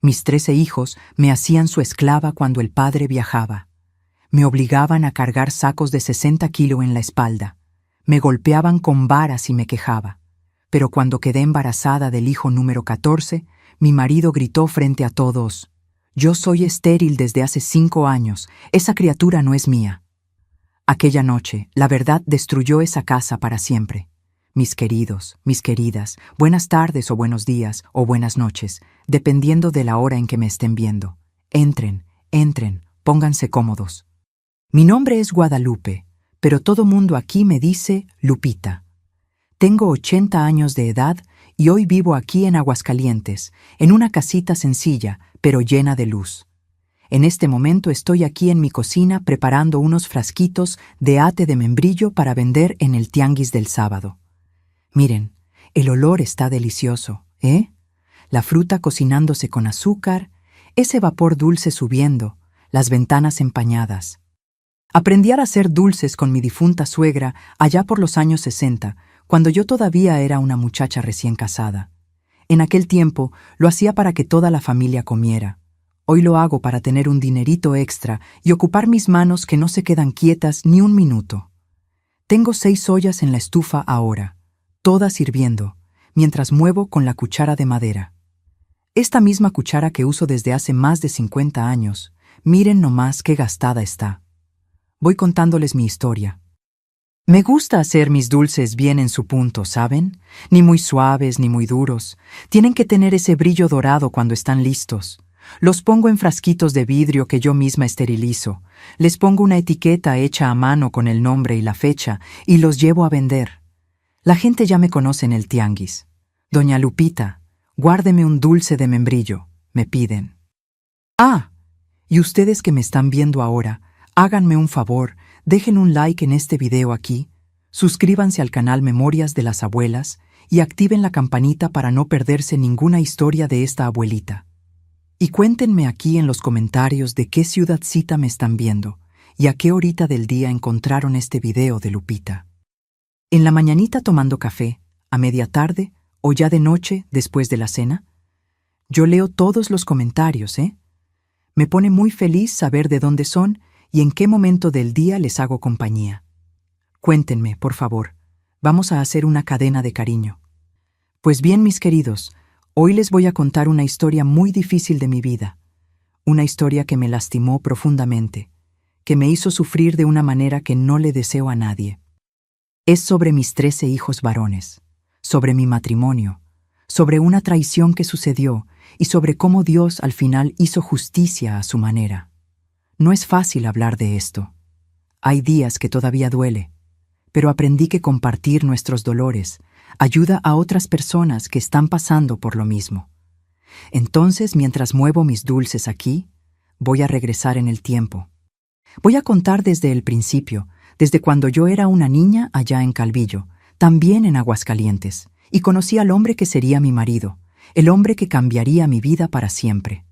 Mis 13 hijos me hacían su esclava cuando el padre viajaba. Me obligaban a cargar sacos de 60 kilos en la espalda. Me golpeaban con varas y me quejaba. Pero cuando quedé embarazada del hijo número 14, mi marido gritó frente a todos: «Yo soy estéril desde hace 5 años, esa criatura no es mía». Aquella noche, la verdad destruyó esa casa para siempre. Mis queridos, mis queridas, buenas tardes o buenos días o buenas noches, dependiendo de la hora en que me estén viendo. Entren, pónganse cómodos. Mi nombre es Guadalupe, pero todo mundo aquí me dice Lupita. Tengo 80 años de edad y hoy vivo aquí en Aguascalientes, en una casita sencilla, pero llena de luz. En este momento estoy aquí en mi cocina preparando unos frasquitos de ate de membrillo para vender en el tianguis del sábado. Miren, el olor está delicioso, ¿eh? La fruta cocinándose con azúcar, ese vapor dulce subiendo, las ventanas empañadas. Aprendí a hacer dulces con mi difunta suegra allá por los años 60, cuando yo todavía era una muchacha recién casada. En aquel tiempo lo hacía para que toda la familia comiera. Hoy lo hago para tener un dinerito extra y ocupar mis manos que no se quedan quietas ni un minuto. Tengo 6 ollas en la estufa ahora, todas hirviendo, mientras muevo con la cuchara de madera. Esta misma cuchara que uso desde hace más de 50 años, miren nomás qué gastada está. Voy contándoles mi historia. Me gusta hacer mis dulces bien en su punto, ¿saben? Ni muy suaves ni muy duros. Tienen que tener ese brillo dorado cuando están listos. Los pongo en frasquitos de vidrio que yo misma esterilizo. Les pongo una etiqueta hecha a mano con el nombre y la fecha y los llevo a vender. La gente ya me conoce en el tianguis. Doña Lupita, guárdeme un dulce de membrillo, me piden. Ah, y ustedes que me están viendo ahora, háganme un favor, dejen un like en este video aquí, suscríbanse al canal Memorias de las Abuelas y activen la campanita para no perderse ninguna historia de esta abuelita. Y cuéntenme aquí en los comentarios de qué ciudadcita me están viendo y a qué horita del día encontraron este video de Lupita. En la mañanita tomando café, a media tarde o ya de noche después de la cena. Yo leo todos los comentarios, ¿eh? Me pone muy feliz saber de dónde son y en qué momento del día les hago compañía. Cuéntenme, por favor. Vamos a hacer una cadena de cariño. Pues bien, mis queridos, hoy les voy a contar una historia muy difícil de mi vida. Una historia que me lastimó profundamente, que me hizo sufrir de una manera que no le deseo a nadie. Es sobre mis 13 hijos varones, sobre mi matrimonio, sobre una traición que sucedió y sobre cómo Dios al final hizo justicia a su manera. No es fácil hablar de esto. Hay días que todavía duele, pero aprendí que compartir nuestros dolores ayuda a otras personas que están pasando por lo mismo. Entonces, mientras muevo mis dulces aquí, voy a regresar en el tiempo. Voy a contar desde el principio, desde cuando yo era una niña allá en Calvillo, también en Aguascalientes, y conocí al hombre que sería mi marido, el hombre que cambiaría mi vida para siempre.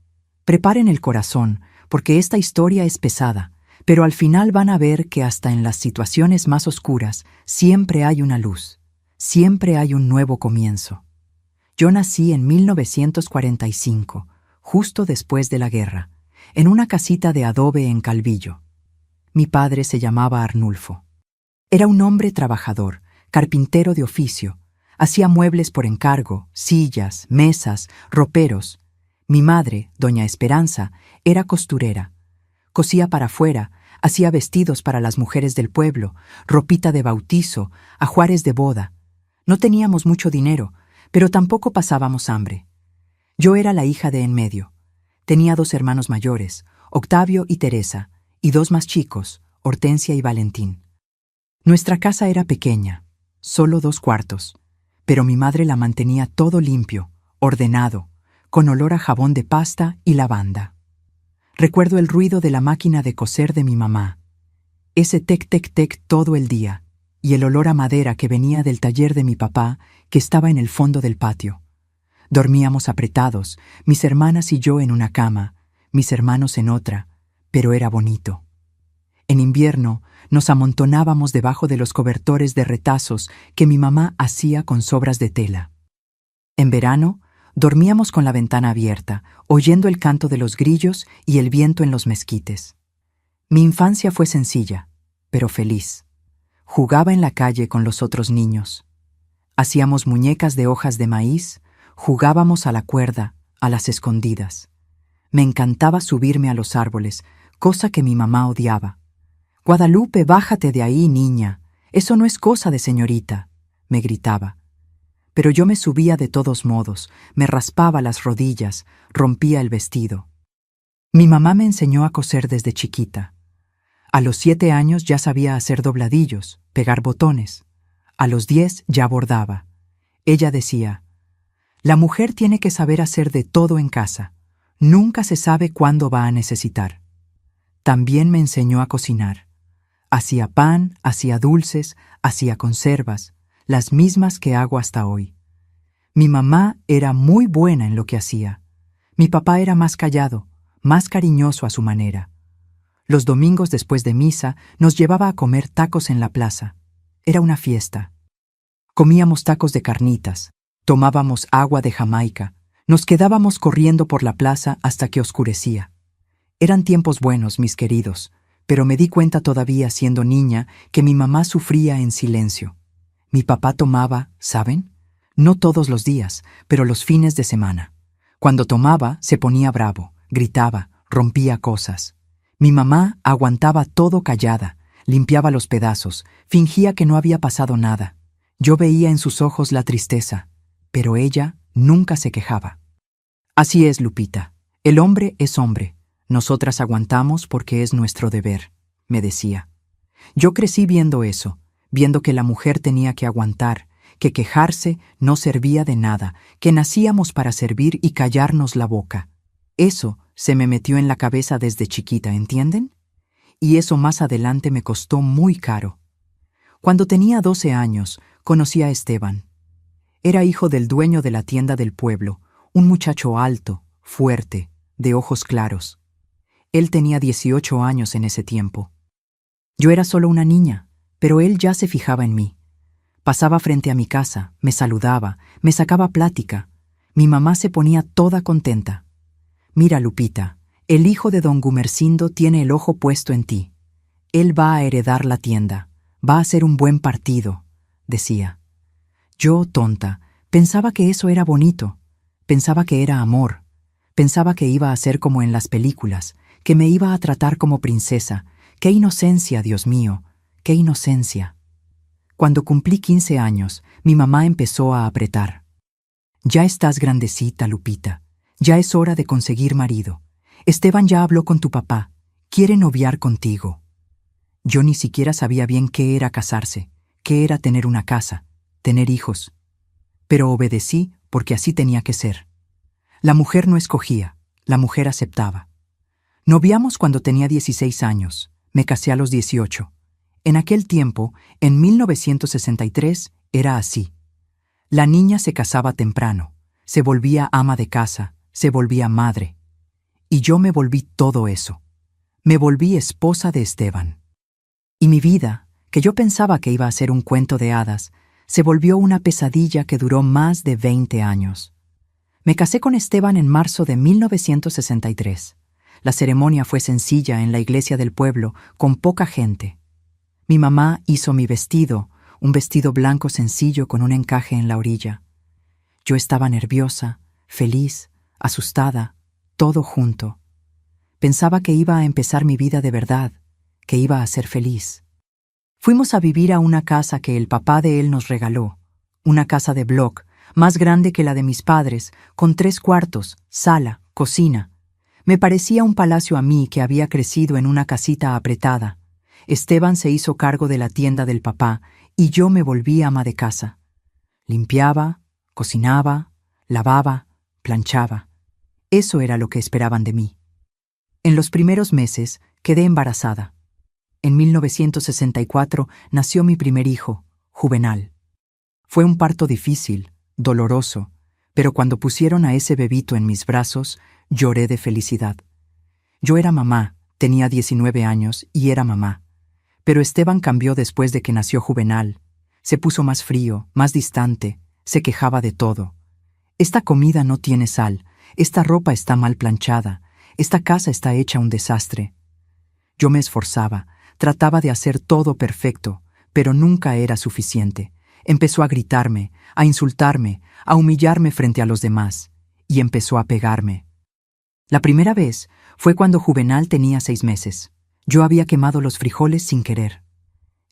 Preparen el corazón, porque esta historia es pesada, pero al final van a ver que hasta en las situaciones más oscuras siempre hay una luz, siempre hay un nuevo comienzo. Yo nací en 1945, justo después de la guerra, en una casita de adobe en Calvillo. Mi padre se llamaba Arnulfo. Era un hombre trabajador, carpintero de oficio. Hacía muebles por encargo, sillas, mesas, roperos. Mi madre, doña Esperanza, era costurera. Cosía para afuera, hacía vestidos para las mujeres del pueblo, ropita de bautizo, ajuares de boda. No teníamos mucho dinero, pero tampoco pasábamos hambre. Yo era la hija de en medio. Tenía 2 hermanos mayores, Octavio y Teresa, y 2 más chicos, Hortensia y Valentín. Nuestra casa era pequeña, solo 2 cuartos, pero mi madre la mantenía todo limpio, ordenado, con olor a jabón de pasta y lavanda. Recuerdo el ruido de la máquina de coser de mi mamá, ese tec-tec-tec todo el día, y el olor a madera que venía del taller de mi papá, que estaba en el fondo del patio. Dormíamos apretados, mis hermanas y yo en una cama, mis hermanos en otra, pero era bonito. En invierno nos amontonábamos debajo de los cobertores de retazos que mi mamá hacía con sobras de tela. En verano Dormíamos con la ventana abierta, oyendo el canto de los grillos y el viento en los mezquites. Mi infancia fue sencilla, pero feliz. Jugaba en la calle con los otros niños. Hacíamos muñecas de hojas de maíz, jugábamos a la cuerda, a las escondidas. Me encantaba subirme a los árboles, cosa que mi mamá odiaba. «Guadalupe, bájate de ahí, niña. Eso no es cosa de señorita», me gritaba. Pero yo me subía de todos modos, me raspaba las rodillas, rompía el vestido. Mi mamá me enseñó a coser desde chiquita. A los 7 años ya sabía hacer dobladillos, pegar botones. A los 10 ya bordaba. Ella decía: «La mujer tiene que saber hacer de todo en casa. Nunca se sabe cuándo va a necesitar». También me enseñó a cocinar. Hacía pan, hacía dulces, hacía conservas, las mismas que hago hasta hoy. Mi mamá era muy buena en lo que hacía. Mi papá era más callado, más cariñoso a su manera. Los domingos después de misa nos llevaba a comer tacos en la plaza. Era una fiesta. Comíamos tacos de carnitas, tomábamos agua de Jamaica, nos quedábamos corriendo por la plaza hasta que oscurecía. Eran tiempos buenos, mis queridos, pero me di cuenta todavía siendo niña que mi mamá sufría en silencio. Mi papá tomaba, ¿saben? No todos los días, pero los fines de semana. Cuando tomaba, se ponía bravo, gritaba, rompía cosas. Mi mamá aguantaba todo callada, limpiaba los pedazos, fingía que no había pasado nada. Yo veía en sus ojos la tristeza, pero ella nunca se quejaba. «Así es, Lupita. El hombre es hombre. Nosotras aguantamos porque es nuestro deber», me decía. Yo crecí viendo eso, viendo que la mujer tenía que aguantar, que quejarse no servía de nada, que nacíamos para servir y callarnos la boca. Eso se me metió en la cabeza desde chiquita, ¿entienden? Y eso más adelante me costó muy caro. Cuando tenía 12 años, conocí a Esteban. Era hijo del dueño de la tienda del pueblo, un muchacho alto, fuerte, de ojos claros. Él tenía 18 años en ese tiempo. Yo era solo una niña, pero él ya se fijaba en mí. Pasaba frente a mi casa, me saludaba, me sacaba plática. Mi mamá se ponía toda contenta. «Mira, Lupita, el hijo de don Gumersindo tiene el ojo puesto en ti. Él va a heredar la tienda, va a hacer un buen partido», decía. Yo, tonta, pensaba que eso era bonito, pensaba que era amor, pensaba que iba a ser como en las películas, que me iba a tratar como princesa. ¡Qué inocencia, Dios mío! ¡Qué inocencia! Cuando cumplí 15 años, mi mamá empezó a apretar. «Ya estás grandecita, Lupita. Ya es hora de conseguir marido. Esteban ya habló con tu papá. Quiere noviar contigo». Yo ni siquiera sabía bien qué era casarse, qué era tener una casa, tener hijos. Pero obedecí porque así tenía que ser. La mujer no escogía, la mujer aceptaba. Noviamos cuando tenía 16 años. Me casé a los 18. En aquel tiempo, en 1963, era así. La niña se casaba temprano, se volvía ama de casa, se volvía madre. Y yo me volví todo eso. Me volví esposa de Esteban. Y mi vida, que yo pensaba que iba a ser un cuento de hadas, se volvió una pesadilla que duró más de 20 años. Me casé con Esteban en marzo de 1963. La ceremonia fue sencilla en la iglesia del pueblo, con poca gente. Mi mamá hizo mi vestido, un vestido blanco sencillo con un encaje en la orilla. Yo estaba nerviosa, feliz, asustada, todo junto. Pensaba que iba a empezar mi vida de verdad, que iba a ser feliz. Fuimos a vivir a una casa que el papá de él nos regaló, una casa de bloc, más grande que la de mis padres, con 3 cuartos, sala, cocina. Me parecía un palacio a mí que había crecido en una casita apretada. Esteban se hizo cargo de la tienda del papá y yo me volví ama de casa. Limpiaba, cocinaba, lavaba, planchaba. Eso era lo que esperaban de mí. En los primeros meses quedé embarazada. En 1964 nació mi primer hijo, Juvenal. Fue un parto difícil, doloroso, pero cuando pusieron a ese bebito en mis brazos, lloré de felicidad. Yo era mamá, tenía 19 años y era mamá. Pero Esteban cambió después de que nació Juvenal. Se puso más frío, más distante, se quejaba de todo. Esta comida no tiene sal, esta ropa está mal planchada, esta casa está hecha un desastre. Yo me esforzaba, trataba de hacer todo perfecto, pero nunca era suficiente. Empezó a gritarme, a insultarme, a humillarme frente a los demás, y empezó a pegarme. La primera vez fue cuando Juvenal tenía 6 meses. Yo había quemado los frijoles sin querer.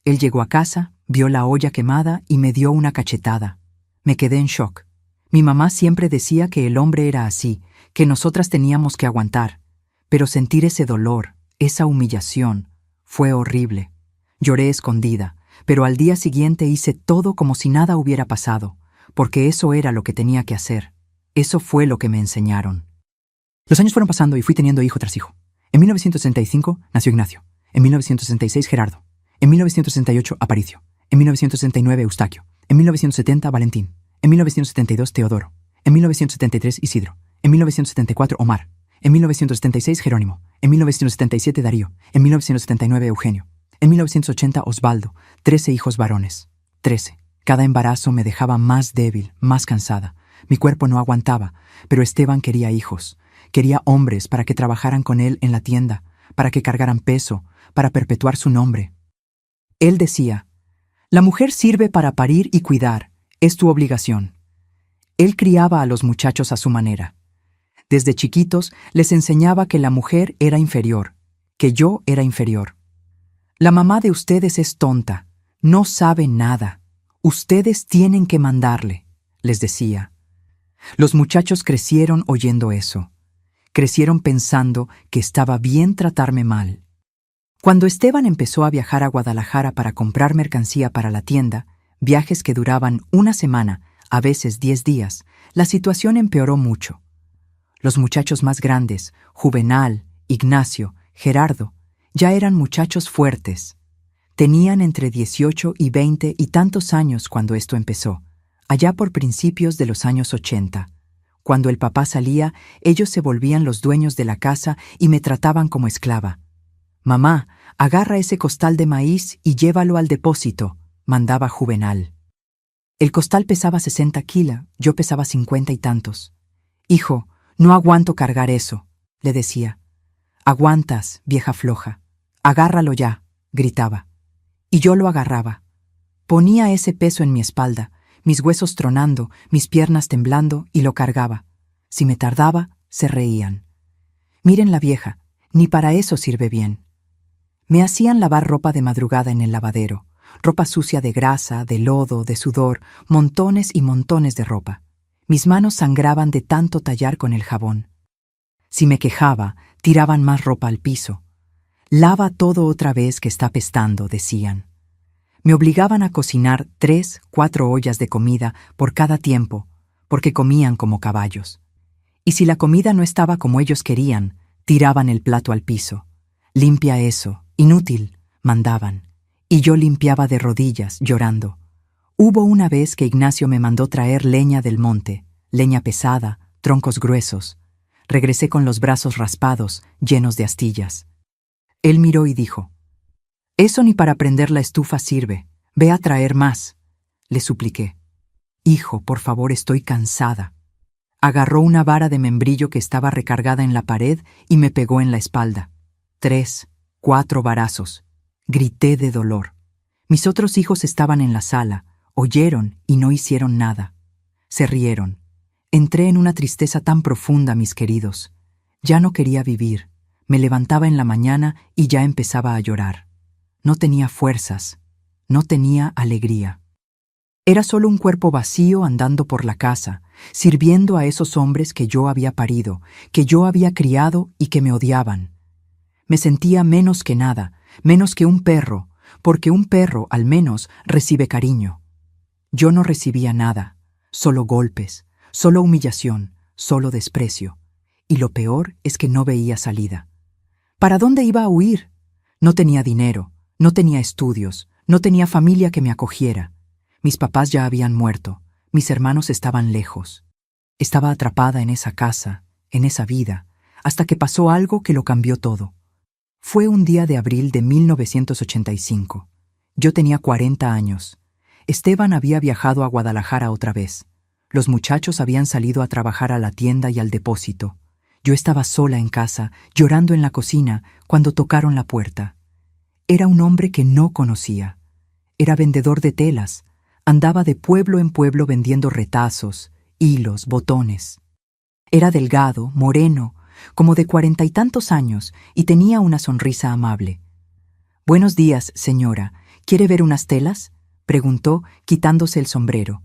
Él llegó a casa, vio la olla quemada y me dio una cachetada. Me quedé en shock. Mi mamá siempre decía que el hombre era así, que nosotras teníamos que aguantar. Pero sentir ese dolor, esa humillación, fue horrible. Lloré escondida, pero al día siguiente hice todo como si nada hubiera pasado, porque eso era lo que tenía que hacer. Eso fue lo que me enseñaron. Los años fueron pasando y fui teniendo hijo tras hijo. En 1965 nació Ignacio. En 1966 Gerardo. En 1968 Aparicio. En 1969 Eustaquio. En 1970 Valentín. En 1972 Teodoro. En 1973 Isidro. En 1974 Omar. En 1976 Jerónimo. En 1977 Darío. En 1979 Eugenio. En 1980 Osvaldo. 13 hijos varones. 13. Cada embarazo me dejaba más débil, más cansada. Mi cuerpo no aguantaba, pero Esteban quería hijos. Quería hombres para que trabajaran con él en la tienda, para que cargaran peso, para perpetuar su nombre. Él decía, la mujer sirve para parir y cuidar, es tu obligación. Él criaba a los muchachos a su manera. Desde chiquitos les enseñaba que la mujer era inferior, que yo era inferior. La mamá de ustedes es tonta, no sabe nada. Ustedes tienen que mandarle, les decía. Los muchachos crecieron oyendo eso. Crecieron pensando que estaba bien tratarme mal. Cuando Esteban empezó a viajar a Guadalajara para comprar mercancía para la tienda, viajes que duraban una semana, a veces 10 días, la situación empeoró mucho. Los muchachos más grandes, Juvenal, Ignacio, Gerardo, ya eran muchachos fuertes. Tenían entre 18 y 20 y tantos años cuando esto empezó, allá por principios de los años 80. Cuando el papá salía, ellos se volvían los dueños de la casa y me trataban como esclava. Mamá, agarra ese costal de maíz y llévalo al depósito, mandaba Juvenal. El costal pesaba 60 kilos, yo pesaba 50 y tantos. Hijo, no aguanto cargar eso, le decía. Aguantas, vieja floja. Agárralo ya, gritaba. Y yo lo agarraba. Ponía ese peso en mi espalda, mis huesos tronando, mis piernas temblando, y lo cargaba. Si me tardaba, se reían. Miren la vieja, ni para eso sirve bien. Me hacían lavar ropa de madrugada en el lavadero, ropa sucia de grasa, de lodo, de sudor, montones y montones de ropa. Mis manos sangraban de tanto tallar con el jabón. Si me quejaba, tiraban más ropa al piso. Lava todo otra vez que está apestando, decían. Me obligaban a cocinar 3, 4 ollas de comida por cada tiempo, porque comían como caballos. Y si la comida no estaba como ellos querían, tiraban el plato al piso. Limpia eso, inútil, mandaban. Y yo limpiaba de rodillas, llorando. Hubo una vez que Ignacio me mandó traer leña del monte, leña pesada, troncos gruesos. Regresé con los brazos raspados, llenos de astillas. Él miró y dijo, «Eso ni para prender la estufa sirve. Ve a traer más», le supliqué. «Hijo, por favor, estoy cansada». Agarró una vara de membrillo que estaba recargada en la pared y me pegó en la espalda. 3, 4 varazos. Grité de dolor. Mis otros hijos estaban en la sala, oyeron y no hicieron nada. Se rieron. Entré en una tristeza tan profunda, mis queridos. Ya no quería vivir. Me levantaba en la mañana y ya empezaba a llorar. No tenía fuerzas, no tenía alegría. Era solo un cuerpo vacío andando por la casa, sirviendo a esos hombres que yo había parido, que yo había criado y que me odiaban. Me sentía menos que nada, menos que un perro, porque un perro, al menos, recibe cariño. Yo no recibía nada, solo golpes, solo humillación, solo desprecio. Y lo peor es que no veía salida. ¿Para dónde iba a huir? No tenía dinero. No tenía estudios, no tenía familia que me acogiera. Mis papás ya habían muerto, mis hermanos estaban lejos. Estaba atrapada en esa casa, en esa vida, hasta que pasó algo que lo cambió todo. Fue un día de abril de 1985. Yo tenía 40 años. Esteban había viajado a Guadalajara otra vez. Los muchachos habían salido a trabajar a la tienda y al depósito. Yo estaba sola en casa, llorando en la cocina, cuando tocaron la puerta. Era un hombre que no conocía. Era vendedor de telas. Andaba de pueblo en pueblo vendiendo retazos, hilos, botones. Era delgado, moreno, como de 40 y tantos años, y tenía una sonrisa amable. «Buenos días, señora. ¿Quiere ver unas telas?», preguntó, quitándose el sombrero.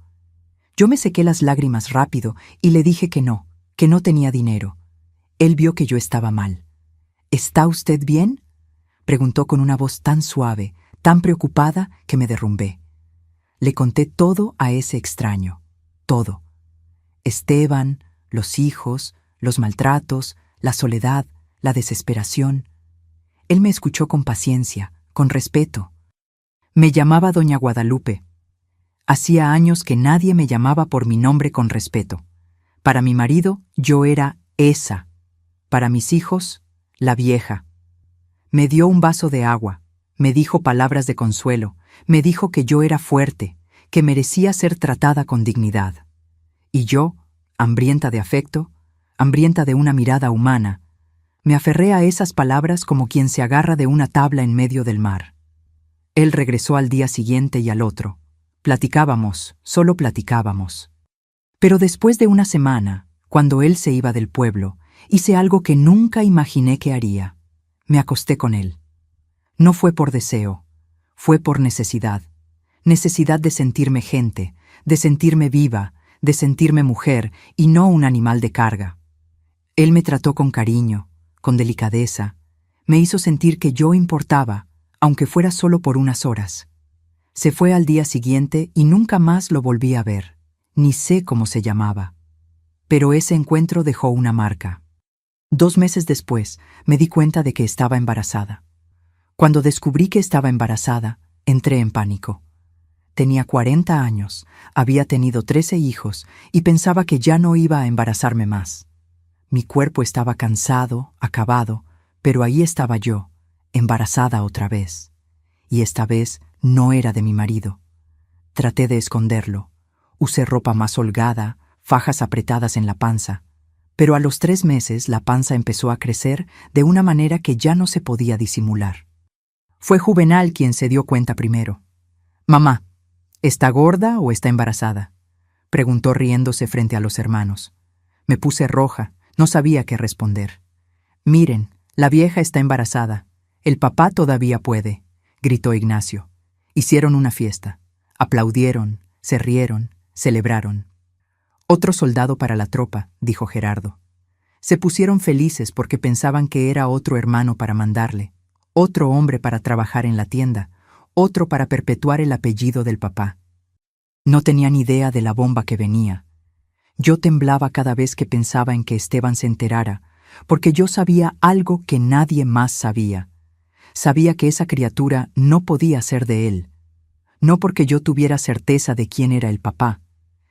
Yo me sequé las lágrimas rápido y le dije que no tenía dinero. Él vio que yo estaba mal. «¿Está usted bien?», preguntó con una voz tan suave, tan preocupada, que me derrumbé. Le conté todo a ese extraño, todo. Esteban, los hijos, los maltratos, la soledad, la desesperación. Él me escuchó con paciencia, con respeto. Me llamaba Doña Guadalupe. Hacía años que nadie me llamaba por mi nombre con respeto. Para mi marido, yo era esa. Para mis hijos, la vieja. Me dio un vaso de agua, me dijo palabras de consuelo, me dijo que yo era fuerte, que merecía ser tratada con dignidad. Y yo, hambrienta de afecto, hambrienta de una mirada humana, me aferré a esas palabras como quien se agarra de una tabla en medio del mar. Él regresó al día siguiente y al otro. Platicábamos, solo platicábamos. Pero después de una semana, cuando él se iba del pueblo, hice algo que nunca imaginé que haría. Me acosté con él. No fue por deseo, fue por necesidad. Necesidad de sentirme gente, de sentirme viva, de sentirme mujer y no un animal de carga. Él me trató con cariño, con delicadeza. Me hizo sentir que yo importaba, aunque fuera solo por unas horas. Se fue al día siguiente y nunca más lo volví a ver. Ni sé cómo se llamaba. Pero ese encuentro dejó una marca. 2 meses después, me di cuenta de que estaba embarazada. Cuando descubrí que estaba embarazada, entré en pánico. Tenía 40 años, había tenido 13 hijos y pensaba que ya no iba a embarazarme más. Mi cuerpo estaba cansado, acabado, pero ahí estaba yo, embarazada otra vez. Y esta vez no era de mi marido. Traté de esconderlo. Usé ropa más holgada, fajas apretadas en la panza. Pero a los 3 meses la panza empezó a crecer de una manera que ya no se podía disimular. Fue Juvenal quien se dio cuenta primero. «Mamá, ¿está gorda o está embarazada?», preguntó riéndose frente a los hermanos. Me puse roja, no sabía qué responder. «Miren, la vieja está embarazada. El papá todavía puede», gritó Ignacio. Hicieron una fiesta. Aplaudieron, se rieron, celebraron. «Otro soldado para la tropa», dijo Gerardo. Se pusieron felices porque pensaban que era otro hermano para mandarle, otro hombre para trabajar en la tienda, otro para perpetuar el apellido del papá. No tenían idea de la bomba que venía. Yo temblaba cada vez que pensaba en que Esteban se enterara, porque yo sabía algo que nadie más sabía. Sabía que esa criatura no podía ser de él. No porque yo tuviera certeza de quién era el papá.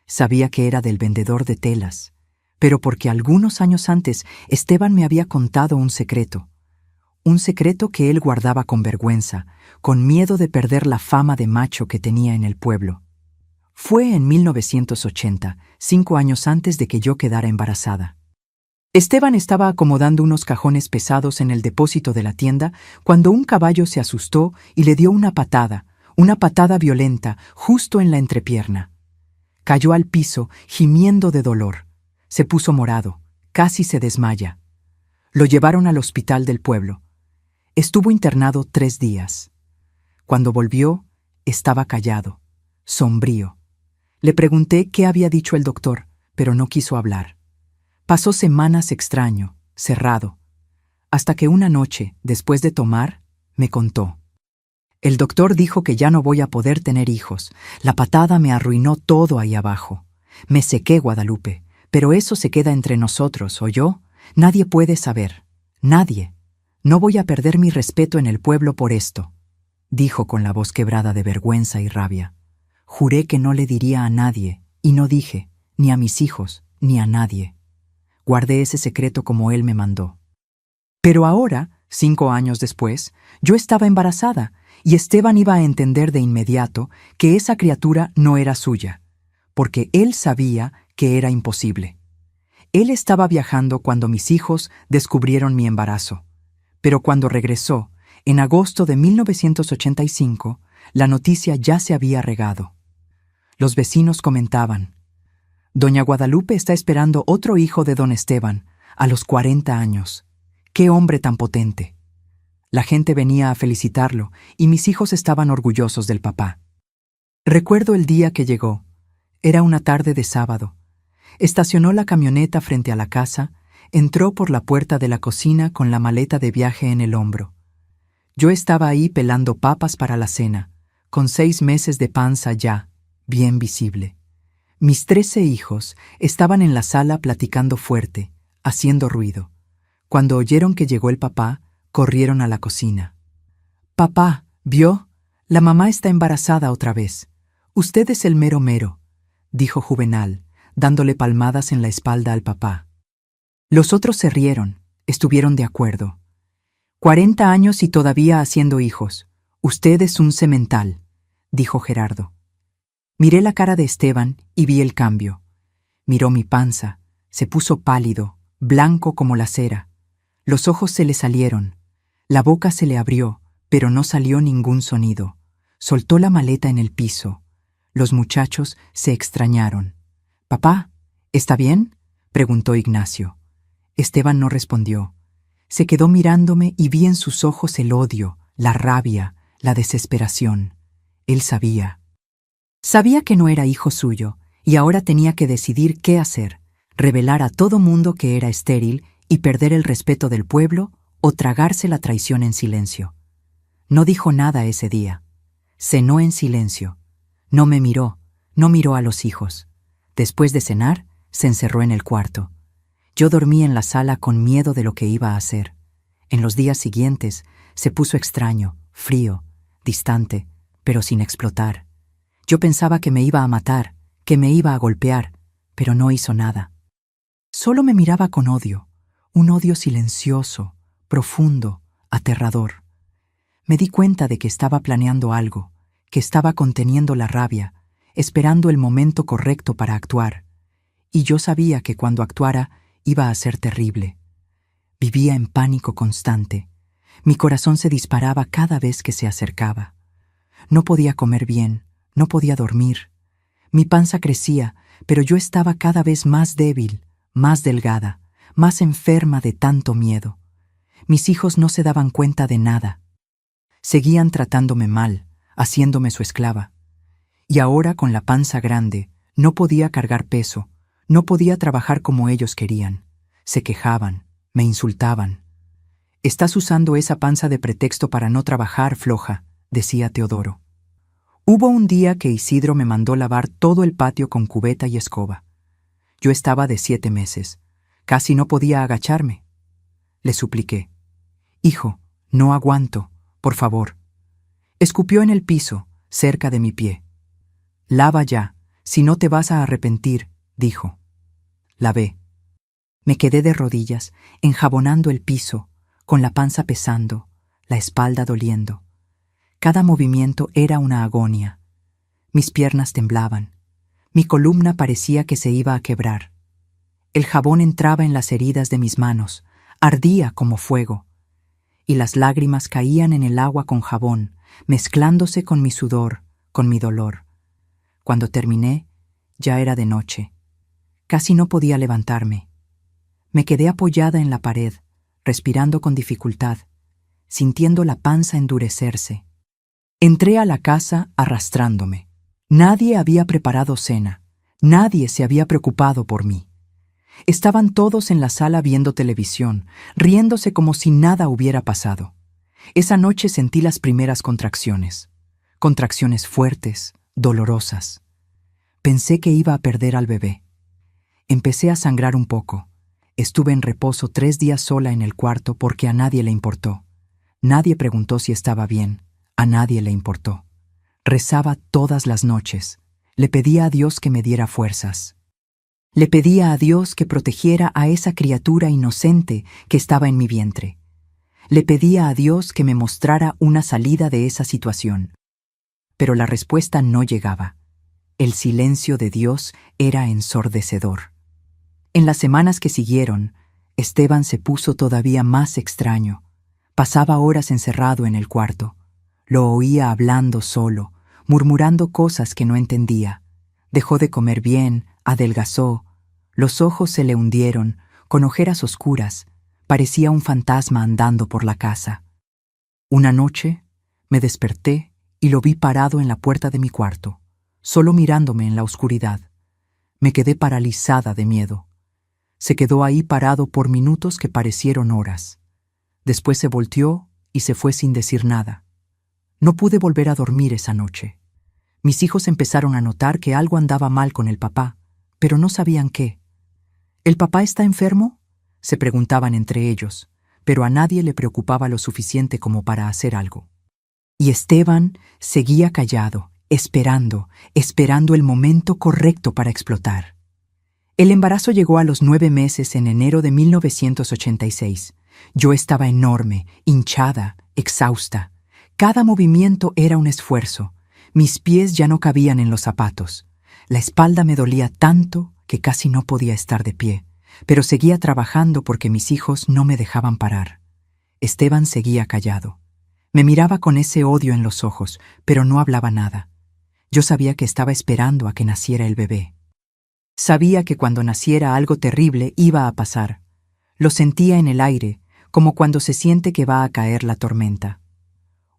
Sabía que era del vendedor de telas, pero porque algunos años antes Esteban me había contado un secreto que él guardaba con vergüenza, con miedo de perder la fama de macho que tenía en el pueblo. Fue en 1980, 5 años antes de que yo quedara embarazada. Esteban estaba acomodando unos cajones pesados en el depósito de la tienda cuando un caballo se asustó y le dio una patada violenta, justo en la entrepierna. Cayó al piso, gimiendo de dolor. Se puso morado, casi se desmaya. Lo llevaron al hospital del pueblo. Estuvo internado 3 días. Cuando volvió, estaba callado, sombrío. Le pregunté qué había dicho el doctor, pero no quiso hablar. Pasó semanas extraño, cerrado, hasta que una noche, después de tomar, me contó. «El doctor dijo que ya no voy a poder tener hijos. La patada me arruinó todo ahí abajo. Me sequé, Guadalupe, pero eso se queda entre nosotros, ¿oyó? Nadie puede saber. Nadie. No voy a perder mi respeto en el pueblo por esto», dijo con la voz quebrada de vergüenza y rabia. Juré que no le diría a nadie, y no dije, ni a mis hijos, ni a nadie. Guardé ese secreto como él me mandó. Pero ahora, 5 años después, yo estaba embarazada, y Esteban iba a entender de inmediato que esa criatura no era suya, porque él sabía que era imposible. Él estaba viajando cuando mis hijos descubrieron mi embarazo, pero cuando regresó, en agosto de 1985, la noticia ya se había regado. Los vecinos comentaban: «Doña Guadalupe está esperando otro hijo de don Esteban, a los 40 años. ¡Qué hombre tan potente!». La gente venía a felicitarlo y mis hijos estaban orgullosos del papá. Recuerdo el día que llegó. Era una tarde de sábado. Estacionó la camioneta frente a la casa, entró por la puerta de la cocina con la maleta de viaje en el hombro. Yo estaba ahí pelando papas para la cena, con 6 meses de panza ya, bien visible. Mis 13 hijos estaban en la sala platicando fuerte, haciendo ruido. Cuando oyeron que llegó el papá, corrieron a la cocina. «Papá, ¿vio? La mamá está embarazada otra vez. Usted es el mero mero», dijo Juvenal, dándole palmadas en la espalda al papá. Los otros se rieron, estuvieron de acuerdo. «40 años y todavía haciendo hijos. Usted es un semental», dijo Gerardo. Miré la cara de Esteban y vi el cambio. Miró mi panza, se puso pálido, blanco como la cera. Los ojos se le salieron, la boca se le abrió, pero no salió ningún sonido. Soltó la maleta en el piso. Los muchachos se extrañaron. «Papá, ¿está bien?», preguntó Ignacio. Esteban no respondió. Se quedó mirándome y vi en sus ojos el odio, la rabia, la desesperación. Él sabía. Sabía que no era hijo suyo, y ahora tenía que decidir qué hacer: revelar a todo mundo que era estéril y perder el respeto del pueblo, o tragarse la traición en silencio. No dijo nada ese día. Cenó en silencio. No me miró, no miró a los hijos. Después de cenar, se encerró en el cuarto. Yo dormí en la sala con miedo de lo que iba a hacer. En los días siguientes, se puso extraño, frío, distante, pero sin explotar. Yo pensaba que me iba a matar, que me iba a golpear, pero no hizo nada. Solo me miraba con odio, un odio silencioso, profundo, aterrador. Me di cuenta de que estaba planeando algo, que estaba conteniendo la rabia, esperando el momento correcto para actuar. Y yo sabía que cuando actuara iba a ser terrible. Vivía en pánico constante. Mi corazón se disparaba cada vez que se acercaba. No podía comer bien, no podía dormir. Mi panza crecía, pero yo estaba cada vez más débil, más delgada, más enferma de tanto miedo. Mis hijos no se daban cuenta de nada. Seguían tratándome mal, haciéndome su esclava. Y ahora, con la panza grande, no podía cargar peso, no podía trabajar como ellos querían. Se quejaban, me insultaban. «Estás usando esa panza de pretexto para no trabajar, floja», decía Teodoro. Hubo un día que Isidro me mandó lavar todo el patio con cubeta y escoba. Yo estaba de 7 meses. Casi no podía agacharme. Le supliqué: «Hijo, no aguanto, por favor». Escupió en el piso, cerca de mi pie. «Lava ya, si no te vas a arrepentir», dijo. Lavé. Me quedé de rodillas, enjabonando el piso, con la panza pesando, la espalda doliendo. Cada movimiento era una agonía. Mis piernas temblaban. Mi columna parecía que se iba a quebrar. El jabón entraba en las heridas de mis manos, ardía como fuego. Y las lágrimas caían en el agua con jabón, mezclándose con mi sudor, con mi dolor. Cuando terminé, ya era de noche. Casi no podía levantarme. Me quedé apoyada en la pared, respirando con dificultad, sintiendo la panza endurecerse. Entré a la casa arrastrándome. Nadie había preparado cena. Nadie se había preocupado por mí. Estaban todos en la sala viendo televisión, riéndose como si nada hubiera pasado. Esa noche sentí las primeras contracciones. Contracciones fuertes, dolorosas. Pensé que iba a perder al bebé. Empecé a sangrar un poco. Estuve en reposo 3 días sola en el cuarto porque a nadie le importó. Nadie preguntó si estaba bien. A nadie le importó. Rezaba todas las noches. Le pedía a Dios que me diera fuerzas. Le pedía a Dios que protegiera a esa criatura inocente que estaba en mi vientre. Le pedía a Dios que me mostrara una salida de esa situación. Pero la respuesta no llegaba. El silencio de Dios era ensordecedor. En las semanas que siguieron, Esteban se puso todavía más extraño. Pasaba horas encerrado en el cuarto. Lo oía hablando solo, murmurando cosas que no entendía. Dejó de comer bien, adelgazó, los ojos se le hundieron, con ojeras oscuras, parecía un fantasma andando por la casa. Una noche, me desperté y lo vi parado en la puerta de mi cuarto, solo mirándome en la oscuridad. Me quedé paralizada de miedo. Se quedó ahí parado por minutos que parecieron horas. Después se volteó y se fue sin decir nada. No pude volver a dormir esa noche. Mis hijos empezaron a notar que algo andaba mal con el papá, pero no sabían qué. ¿El papá está enfermo?, se preguntaban entre ellos, pero a nadie le preocupaba lo suficiente como para hacer algo. Y Esteban seguía callado, esperando el momento correcto para explotar. El embarazo llegó a los 9 meses en enero de 1986. Yo estaba enorme, hinchada, exhausta. Cada movimiento era un esfuerzo. Mis pies ya no cabían en los zapatos. La espalda me dolía tanto que casi no podía estar de pie, pero seguía trabajando porque mis hijos no me dejaban parar. Esteban seguía callado. Me miraba con ese odio en los ojos, pero no hablaba nada. Yo sabía que estaba esperando a que naciera el bebé. Sabía que cuando naciera algo terrible iba a pasar. Lo sentía en el aire, como cuando se siente que va a caer la tormenta.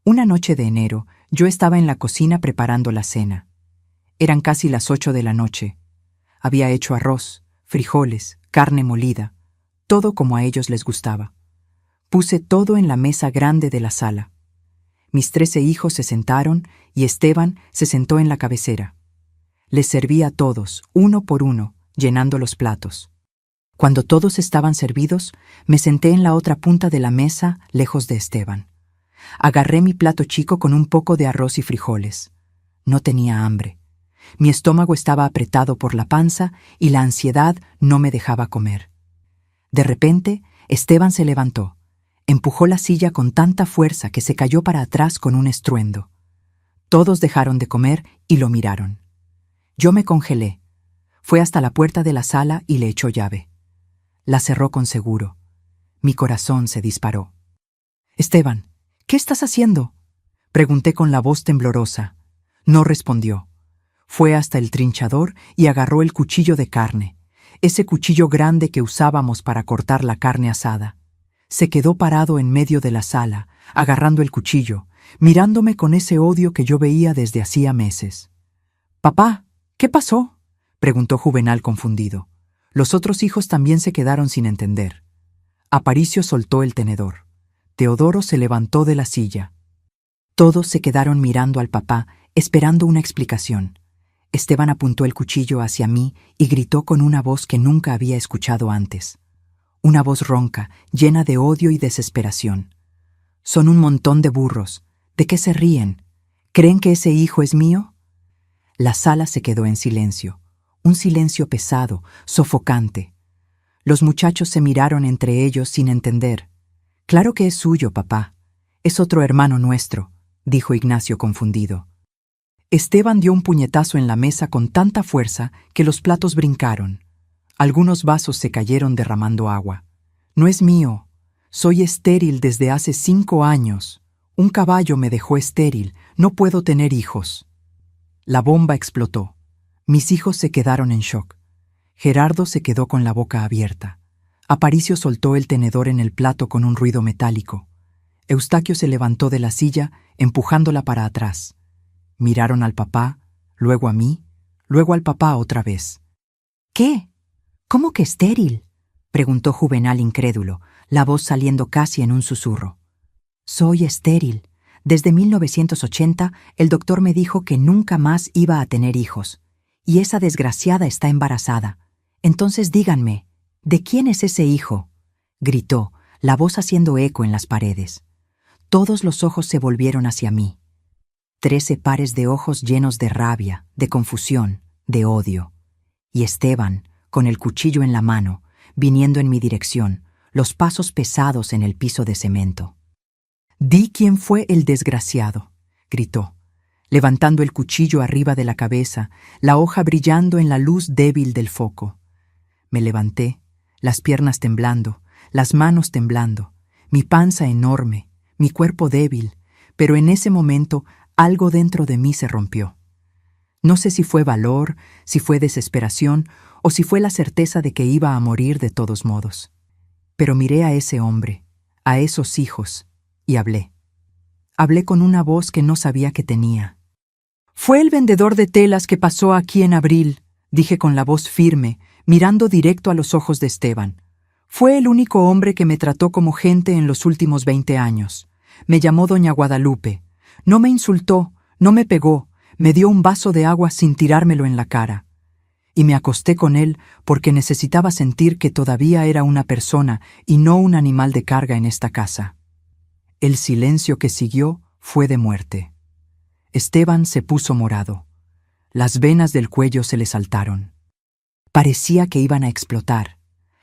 Una noche de enero, yo estaba en la cocina preparando la cena. Eran casi las 8 de la noche. Había hecho arroz, frijoles, carne molida, todo como a ellos les gustaba. Puse todo en la mesa grande de la sala. Mis 13 hijos se sentaron y Esteban se sentó en la cabecera. Les serví a todos, uno por uno, llenando los platos. Cuando todos estaban servidos, me senté en la otra punta de la mesa, lejos de Esteban. Agarré mi plato chico con un poco de arroz y frijoles. No tenía hambre. Mi estómago estaba apretado por la panza y la ansiedad no me dejaba comer. De repente, Esteban se levantó. Empujó la silla con tanta fuerza que se cayó para atrás con un estruendo. Todos dejaron de comer y lo miraron. Yo me congelé. Fue hasta la puerta de la sala y le echó llave. La cerró con seguro. Mi corazón se disparó. «Esteban, ¿qué estás haciendo?», pregunté con la voz temblorosa. No respondió. Fue hasta el trinchador y agarró el cuchillo de carne, ese cuchillo grande que usábamos para cortar la carne asada. Se quedó parado en medio de la sala, agarrando el cuchillo, mirándome con ese odio que yo veía desde hacía meses. «Papá, ¿qué pasó?», preguntó Juvenal confundido. Los otros hijos también se quedaron sin entender. Aparicio soltó el tenedor. Teodoro se levantó de la silla. Todos se quedaron mirando al papá, esperando una explicación. Esteban apuntó el cuchillo hacia mí y gritó con una voz que nunca había escuchado antes. Una voz ronca, llena de odio y desesperación. «Son un montón de burros. ¿De qué se ríen? ¿Creen que ese hijo es mío?». La sala se quedó en silencio. Un silencio pesado, sofocante. Los muchachos se miraron entre ellos sin entender. «Claro que es suyo, papá. Es otro hermano nuestro», dijo Ignacio confundido. Esteban dio un puñetazo en la mesa con tanta fuerza que los platos brincaron. Algunos vasos se cayeron derramando agua. «No es mío. Soy estéril desde hace 5 años. Un caballo me dejó estéril. No puedo tener hijos». La bomba explotó. Mis hijos se quedaron en shock. Gerardo se quedó con la boca abierta. Aparicio soltó el tenedor en el plato con un ruido metálico. Eustaquio se levantó de la silla, empujándola para atrás. Miraron al papá, luego a mí, luego al papá otra vez. «¿Qué? ¿Cómo que estéril?», preguntó Juvenal incrédulo, la voz saliendo casi en un susurro. «Soy estéril. Desde 1980 el doctor me dijo que nunca más iba a tener hijos. Y esa desgraciada está embarazada. Entonces díganme, ¿de quién es ese hijo?», gritó, la voz haciendo eco en las paredes. Todos los ojos se volvieron hacia mí. 13 pares de ojos llenos de rabia, de confusión, de odio. Y Esteban, con el cuchillo en la mano, viniendo en mi dirección, los pasos pesados en el piso de cemento. «Di quién fue el desgraciado», gritó. levantando el cuchillo arriba de la cabeza, la hoja brillando en la luz débil del foco. Me levanté, las piernas temblando, las manos temblando, mi panza enorme, mi cuerpo débil, pero en ese momento algo dentro de mí se rompió. No sé si fue valor, si fue desesperación o si fue la certeza de que iba a morir de todos modos. Pero miré a ese hombre, a esos hijos, y hablé. Hablé con una voz que no sabía que tenía. «Fue el vendedor de telas que pasó aquí en abril», dije con la voz firme, mirando directo a los ojos de Esteban. «Fue el único hombre que me trató como gente en los últimos 20 años. Me llamó Doña Guadalupe. No me insultó, no me pegó, me dio un vaso de agua sin tirármelo en la cara. Y me acosté con él porque necesitaba sentir que todavía era una persona y no un animal de carga en esta casa». El silencio que siguió fue de muerte. Esteban se puso morado. Las venas del cuello se le saltaron. Parecía que iban a explotar.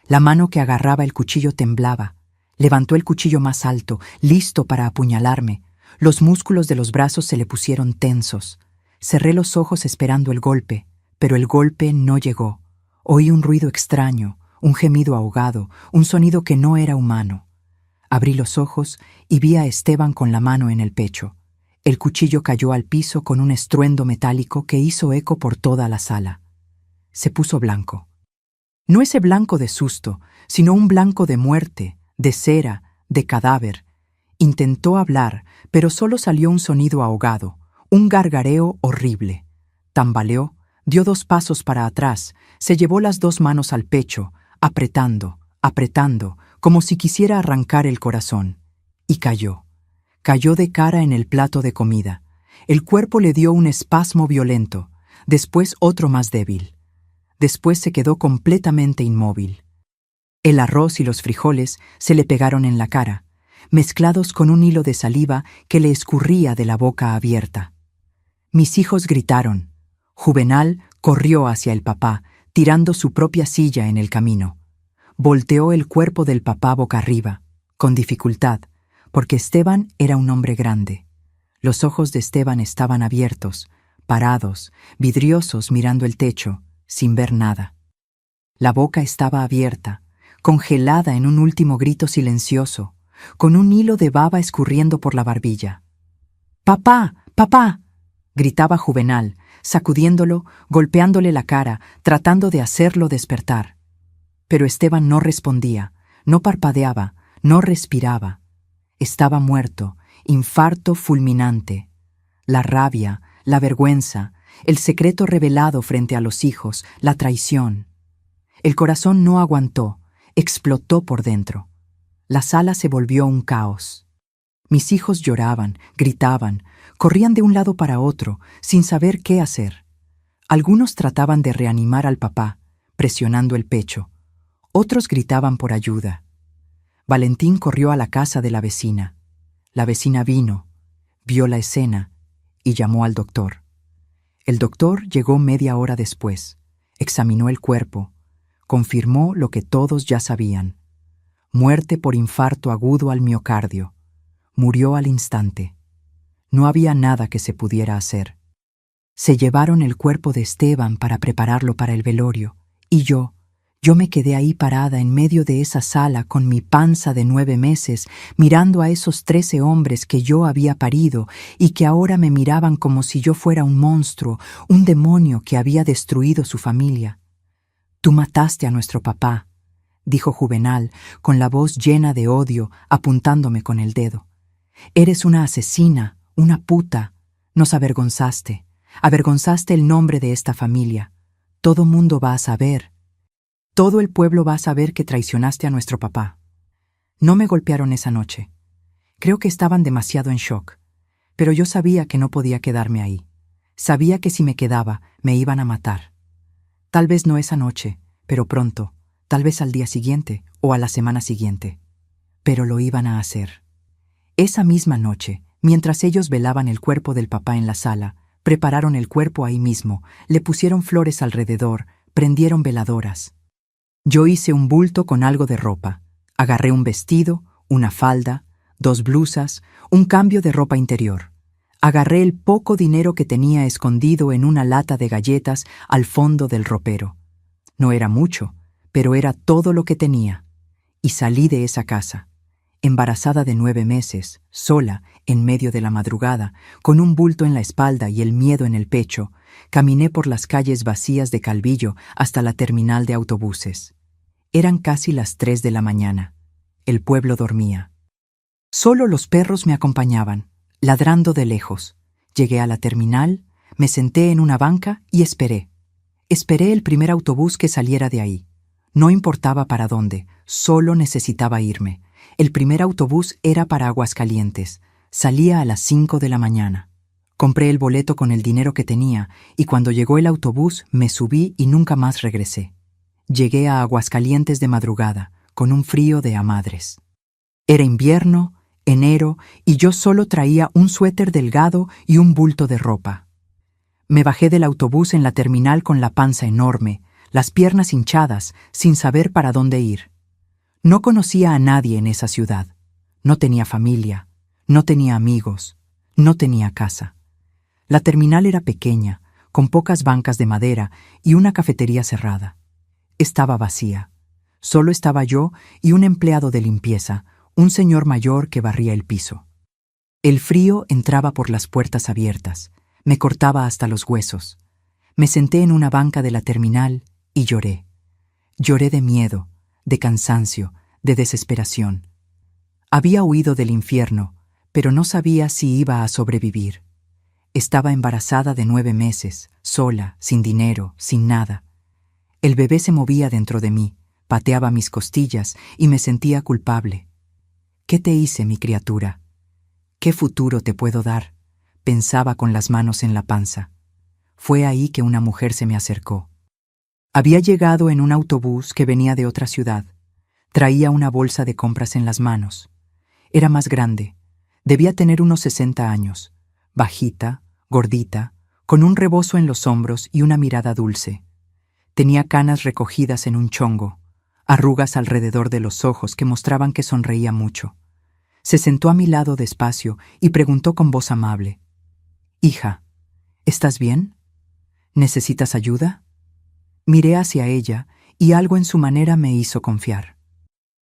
La mano que agarraba el cuchillo temblaba. Levantó el cuchillo más alto, listo para apuñalarme. Los músculos de los brazos se le pusieron tensos. Cerré los ojos esperando el golpe, pero el golpe no llegó. Oí un ruido extraño, un gemido ahogado, un sonido que no era humano. Abrí los ojos y vi a Esteban con la mano en el pecho. El cuchillo cayó al piso con un estruendo metálico que hizo eco por toda la sala. Se puso blanco. No ese blanco de susto, sino un blanco de muerte, de cera, de cadáver. Intentó hablar, pero solo salió un sonido ahogado, un gargareo horrible. Tambaleó, dio 2 pasos para atrás, se llevó las 2 manos al pecho, apretando, como si quisiera arrancar el corazón. Y cayó. Cayó de cara en el plato de comida. El cuerpo le dio un espasmo violento, después otro más débil. Después se quedó completamente inmóvil. El arroz y los frijoles se le pegaron en la cara, mezclados con un hilo de saliva que le escurría de la boca abierta. Mis hijos gritaron. Juvenal corrió hacia el papá, tirando su propia silla en el camino. Volteó el cuerpo del papá boca arriba, con dificultad, porque Esteban era un hombre grande. Los ojos de Esteban estaban abiertos, parados, vidriosos mirando el techo, sin ver nada. La boca estaba abierta, congelada en un último grito silencioso, con un hilo de baba escurriendo por la barbilla. «¡Papá! ¡Papá!», gritaba Juvenal, sacudiéndolo, golpeándole la cara, tratando de hacerlo despertar. Pero Esteban no respondía, no parpadeaba, no respiraba. Estaba muerto, infarto fulminante. La rabia, la vergüenza, el secreto revelado frente a los hijos, la traición. El corazón no aguantó, explotó por dentro. La sala se volvió un caos. Mis hijos lloraban, gritaban, corrían de un lado para otro, sin saber qué hacer. Algunos trataban de reanimar al papá, presionando el pecho. Otros gritaban por ayuda. Valentín corrió a la casa de la vecina. La vecina vino, vio la escena y llamó al doctor. El doctor llegó media hora después, examinó el cuerpo, confirmó lo que todos ya sabían. Muerte por infarto agudo al miocardio. Murió al instante. No había nada que se pudiera hacer. Se llevaron el cuerpo de Esteban para prepararlo para el velorio, y yo me quedé ahí parada en medio de esa sala con mi panza de 9 meses, mirando a esos 13 hombres que yo había parido y que ahora me miraban como si yo fuera un monstruo, un demonio que había destruido su familia. «Tú mataste a nuestro papá», dijo Juvenal, con la voz llena de odio, apuntándome con el dedo. «Eres una asesina, una puta. Nos avergonzaste. Avergonzaste el nombre de esta familia. Todo mundo va a saber. Todo el pueblo va a saber que traicionaste a nuestro papá». No me golpearon esa noche. Creo que estaban demasiado en shock. Pero yo sabía que no podía quedarme ahí. Sabía que si me quedaba, me iban a matar. Tal vez no esa noche, pero pronto, tal vez al día siguiente o a la semana siguiente. Pero lo iban a hacer. Esa misma noche, mientras ellos velaban el cuerpo del papá en la sala, prepararon el cuerpo ahí mismo, le pusieron flores alrededor, prendieron veladoras. Yo hice un bulto con algo de ropa. Agarré un vestido, una falda, 2 blusas, un cambio de ropa interior. Agarré el poco dinero que tenía escondido en una lata de galletas al fondo del ropero. No era mucho, pero era todo lo que tenía. Y salí de esa casa, embarazada de 9 meses, sola, en medio de la madrugada, con un bulto en la espalda y el miedo en el pecho. Caminé por las calles vacías de Calvillo hasta la terminal de autobuses. Eran casi las 3 de la mañana. El pueblo dormía. Solo los perros me acompañaban, ladrando de lejos. Llegué a la terminal, me senté en una banca y esperé. Esperé el primer autobús que saliera de ahí. No importaba para dónde, solo necesitaba irme. El primer autobús era para Aguascalientes. Salía a las 5 de la mañana. Compré el boleto con el dinero que tenía y cuando llegó el autobús me subí y nunca más regresé. Llegué a Aguascalientes de madrugada, con un frío de a madres. Era invierno, enero, y yo solo traía un suéter delgado y un bulto de ropa. Me bajé del autobús en la terminal con la panza enorme, las piernas hinchadas, sin saber para dónde ir. No conocía a nadie en esa ciudad. No tenía familia, no tenía amigos, no tenía casa. La terminal era pequeña, con pocas bancas de madera y una cafetería cerrada. Estaba vacía. Solo estaba yo y un empleado de limpieza, un señor mayor que barría el piso. El frío entraba por las puertas abiertas, me cortaba hasta los huesos. Me senté en una banca de la terminal y lloré. Lloré de miedo, de cansancio, de desesperación. Había huido del infierno, pero no sabía si iba a sobrevivir. Estaba embarazada de 9 meses, sola, sin dinero, sin nada. El bebé se movía dentro de mí, pateaba mis costillas y me sentía culpable. ¿Qué te hice, mi criatura? ¿Qué futuro te puedo dar? Pensaba con las manos en la panza. Fue ahí que una mujer se me acercó. Había llegado en un autobús que venía de otra ciudad. Traía una bolsa de compras en las manos. Era más grande. Debía tener unos 60 años. Bajita, gordita, con un rebozo en los hombros y una mirada dulce. Tenía canas recogidas en un chongo, arrugas alrededor de los ojos que mostraban que sonreía mucho. Se sentó a mi lado despacio y preguntó con voz amable: «Hija, ¿estás bien? ¿Necesitas ayuda?» Miré hacia ella y algo en su manera me hizo confiar.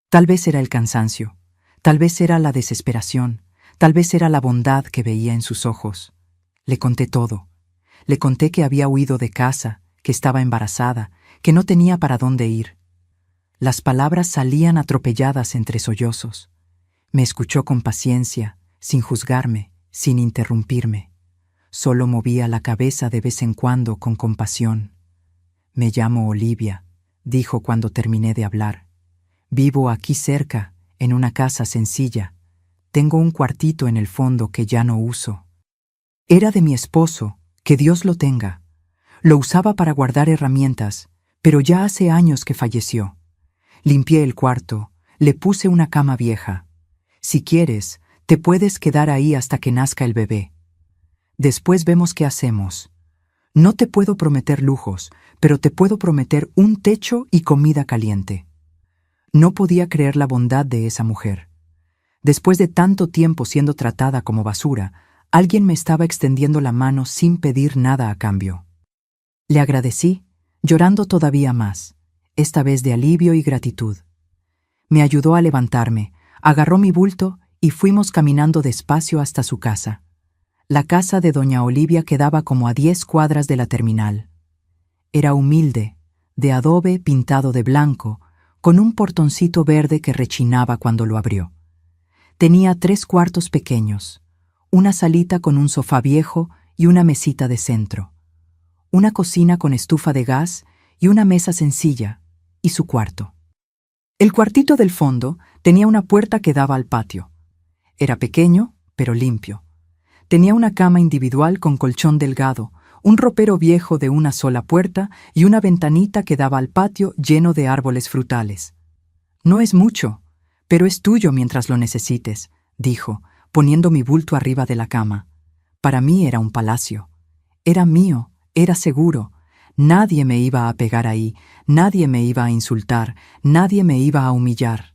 Tal vez era el cansancio, tal vez era la desesperación, tal vez era la bondad que veía en sus ojos. Le conté todo. Le conté que había huido de casa, que estaba embarazada, que no tenía para dónde ir. Las palabras salían atropelladas entre sollozos. Me escuchó con paciencia, sin juzgarme, sin interrumpirme. Solo movía la cabeza de vez en cuando con compasión. «Me llamo Olivia», dijo cuando terminé de hablar. «Vivo aquí cerca, en una casa sencilla. Tengo un cuartito en el fondo que ya no uso. Era de mi esposo, que Dios lo tenga. Lo usaba para guardar herramientas, pero ya hace años que falleció. Limpié el cuarto, le puse una cama vieja. Si quieres, te puedes quedar ahí hasta que nazca el bebé. Después vemos qué hacemos. No te puedo prometer lujos, pero te puedo prometer un techo y comida caliente». No podía creer la bondad de esa mujer. Después de tanto tiempo siendo tratada como basura, alguien me estaba extendiendo la mano sin pedir nada a cambio. Le agradecí, llorando todavía más, esta vez de alivio y gratitud. Me ayudó a levantarme, agarró mi bulto y fuimos caminando despacio hasta su casa. La casa de doña Olivia quedaba como a 10 cuadras de la terminal. Era humilde, de adobe pintado de blanco, con un portoncito verde que rechinaba cuando lo abrió. Tenía 3 cuartos pequeños, una salita con un sofá viejo y una mesita de centro, una cocina con estufa de gas y una mesa sencilla, y su cuarto. El cuartito del fondo tenía una puerta que daba al patio. Era pequeño, pero limpio. Tenía una cama individual con colchón delgado, un ropero viejo de una sola puerta y una ventanita que daba al patio lleno de árboles frutales. «No es mucho, pero es tuyo mientras lo necesites», dijo, poniendo mi bulto arriba de la cama. Para mí era un palacio. Era mío, era seguro. Nadie me iba a pegar ahí, nadie me iba a insultar, nadie me iba a humillar.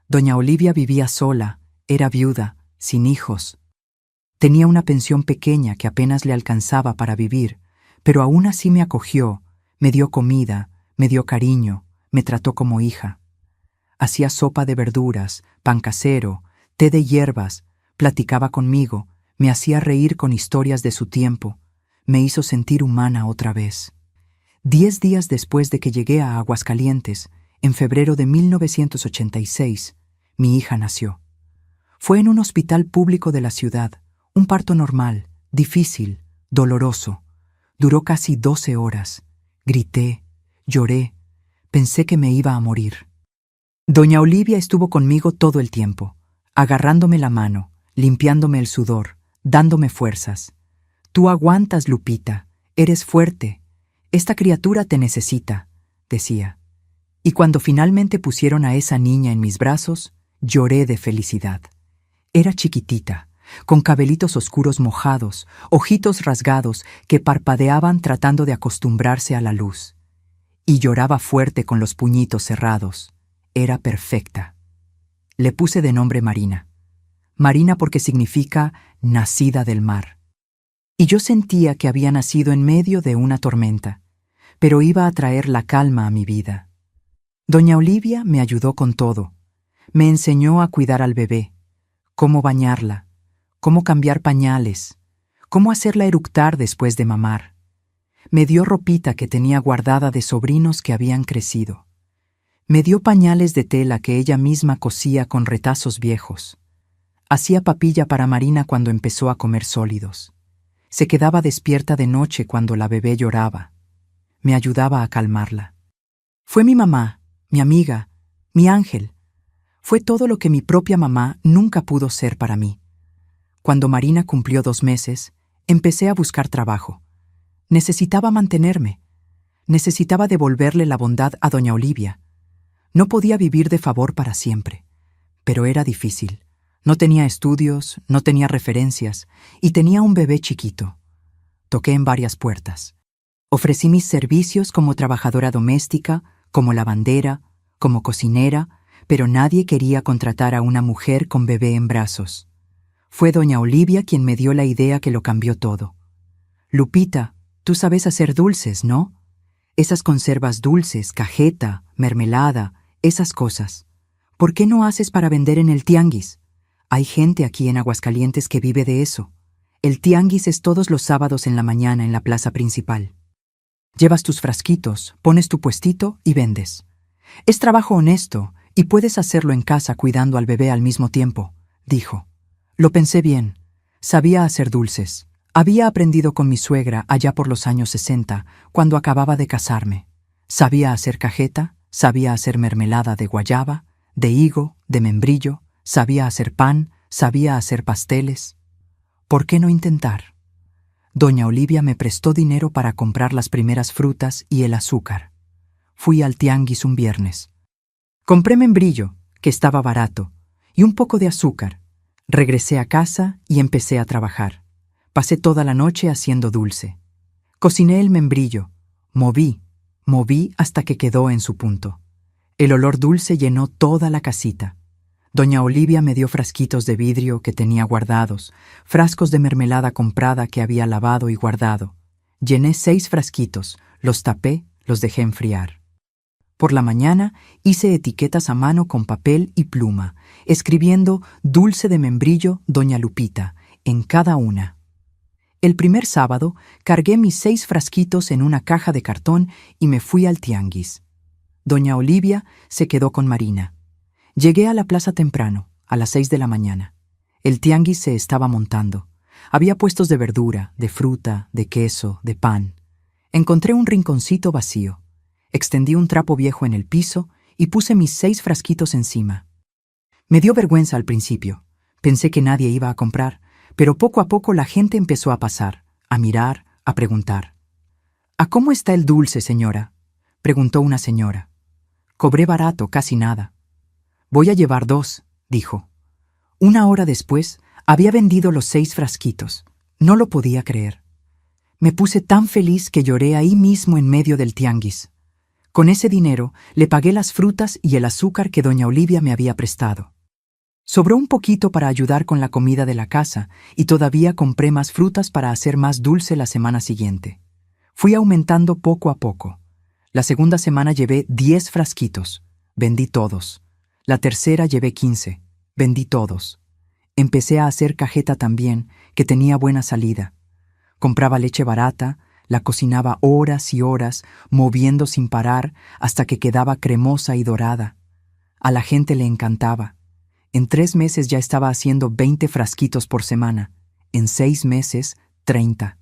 Doña Olivia vivía sola, era viuda, sin hijos. Tenía una pensión pequeña que apenas le alcanzaba para vivir, pero aún así me acogió, me dio comida, me dio cariño, me trató como hija. Hacía sopa de verduras, pan casero, té de hierbas, platicaba conmigo, me hacía reír con historias de su tiempo, me hizo sentir humana otra vez. 10 días después de que llegué a Aguascalientes, en febrero de 1986, mi hija nació. Fue en un hospital público de la ciudad, un parto normal, difícil, doloroso. Duró casi 12 horas. Grité, lloré, pensé que me iba a morir. Doña Olivia estuvo conmigo todo el tiempo, agarrándome la mano, limpiándome el sudor, dándome fuerzas. Tú aguantas, Lupita, eres fuerte. Esta criatura te necesita, decía. Y cuando finalmente pusieron a esa niña en mis brazos, lloré de felicidad. Era chiquitita, con cabelitos oscuros mojados, ojitos rasgados que parpadeaban tratando de acostumbrarse a la luz. Y lloraba fuerte con los puñitos cerrados. Era perfecta. Le puse de nombre Marina. Marina porque significa nacida del mar. Y yo sentía que había nacido en medio de una tormenta, pero iba a traer la calma a mi vida. Doña Olivia me ayudó con todo. Me enseñó a cuidar al bebé, cómo bañarla, cómo cambiar pañales, cómo hacerla eructar después de mamar. Me dio ropita que tenía guardada de sobrinos que habían crecido. Me dio pañales de tela que ella misma cosía con retazos viejos. Hacía papilla para Marina cuando empezó a comer sólidos. Se quedaba despierta de noche cuando la bebé lloraba. Me ayudaba a calmarla. Fue mi mamá, mi amiga, mi ángel. Fue todo lo que mi propia mamá nunca pudo ser para mí. Cuando Marina cumplió 2 meses, empecé a buscar trabajo. Necesitaba mantenerme. Necesitaba devolverle la bondad a doña Olivia. No podía vivir de favor para siempre. Pero era difícil. No tenía estudios, no tenía referencias, y tenía un bebé chiquito. Toqué en varias puertas. Ofrecí mis servicios como trabajadora doméstica, como lavandera, como cocinera, pero nadie quería contratar a una mujer con bebé en brazos. Fue doña Olivia quien me dio la idea que lo cambió todo. Lupita, tú sabes hacer dulces, ¿no? Esas conservas dulces, cajeta, mermelada, esas cosas. ¿Por qué no haces para vender en el tianguis? Hay gente aquí en Aguascalientes que vive de eso. El tianguis es todos los sábados en la mañana en la plaza principal. Llevas tus frasquitos, pones tu puestito y vendes. Es trabajo honesto y puedes hacerlo en casa cuidando al bebé al mismo tiempo, dijo. Lo pensé bien. Sabía hacer dulces. Había aprendido con mi suegra allá por los años 60, cuando acababa de casarme. Sabía hacer cajeta, sabía hacer mermelada de guayaba, de higo, de membrillo, sabía hacer pan, sabía hacer pasteles. ¿Por qué no intentar? Doña Olivia me prestó dinero para comprar las primeras frutas y el azúcar. Fui al tianguis un viernes. Compré membrillo, que estaba barato, y un poco de azúcar. Regresé a casa y empecé a trabajar. Pasé toda la noche haciendo dulce. Cociné el membrillo. Moví hasta que quedó en su punto. El olor dulce llenó toda la casita. Doña Olivia me dio frasquitos de vidrio que tenía guardados, frascos de mermelada comprada que había lavado y guardado. Llené 6 frasquitos, los tapé, los dejé enfriar. Por la mañana hice etiquetas a mano con papel y pluma, escribiendo «Dulce de membrillo, Doña Lupita» en cada una. El primer sábado cargué mis 6 frasquitos en una caja de cartón y me fui al tianguis. Doña Olivia se quedó con Marina. Llegué a la plaza temprano, a las 6 de la mañana. El tianguis se estaba montando. Había puestos de verdura, de fruta, de queso, de pan. Encontré un rinconcito vacío. Extendí un trapo viejo en el piso y puse mis 6 frasquitos encima. Me dio vergüenza al principio. Pensé que nadie iba a comprar, pero poco a poco la gente empezó a pasar, a mirar, a preguntar. «¿A cómo está el dulce, señora?», preguntó una señora. Cobré barato, casi nada. «Voy a llevar 2», dijo. 1 hora después, había vendido los 6 frasquitos. No lo podía creer. Me puse tan feliz que lloré ahí mismo en medio del tianguis. Con ese dinero le pagué las frutas y el azúcar que doña Olivia me había prestado. Sobró un poquito para ayudar con la comida de la casa y todavía compré más frutas para hacer más dulce la semana siguiente. Fui aumentando poco a poco. La segunda semana llevé 10 frasquitos. Vendí todos. La tercera llevé 15. Vendí todos. Empecé a hacer cajeta también, que tenía buena salida. Compraba leche barata, la cocinaba horas y horas, moviendo sin parar hasta que quedaba cremosa y dorada. A la gente le encantaba. En 3 meses ya estaba haciendo 20 frasquitos por semana. En 6 meses, 30.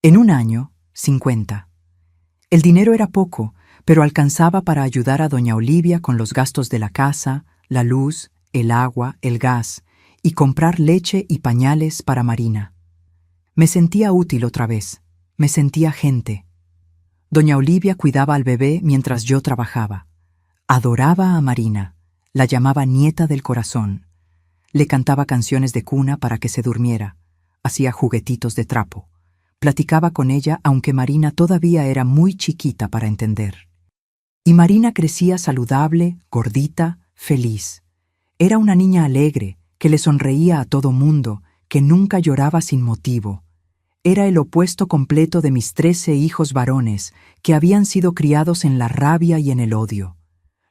En un año, 50. El dinero era poco, pero alcanzaba para ayudar a doña Olivia con los gastos de la casa, la luz, el agua, el gas, y comprar leche y pañales para Marina. Me sentía útil otra vez. Me sentía gente. Doña Olivia cuidaba al bebé mientras yo trabajaba. Adoraba a Marina. La llamaba nieta del corazón. Le cantaba canciones de cuna para que se durmiera. Hacía juguetitos de trapo. Platicaba con ella aunque Marina todavía era muy chiquita para entender. Y Marina crecía saludable, gordita, feliz. Era una niña alegre, que le sonreía a todo mundo, que nunca lloraba sin motivo. Era el opuesto completo de mis 13 hijos varones, que habían sido criados en la rabia y en el odio.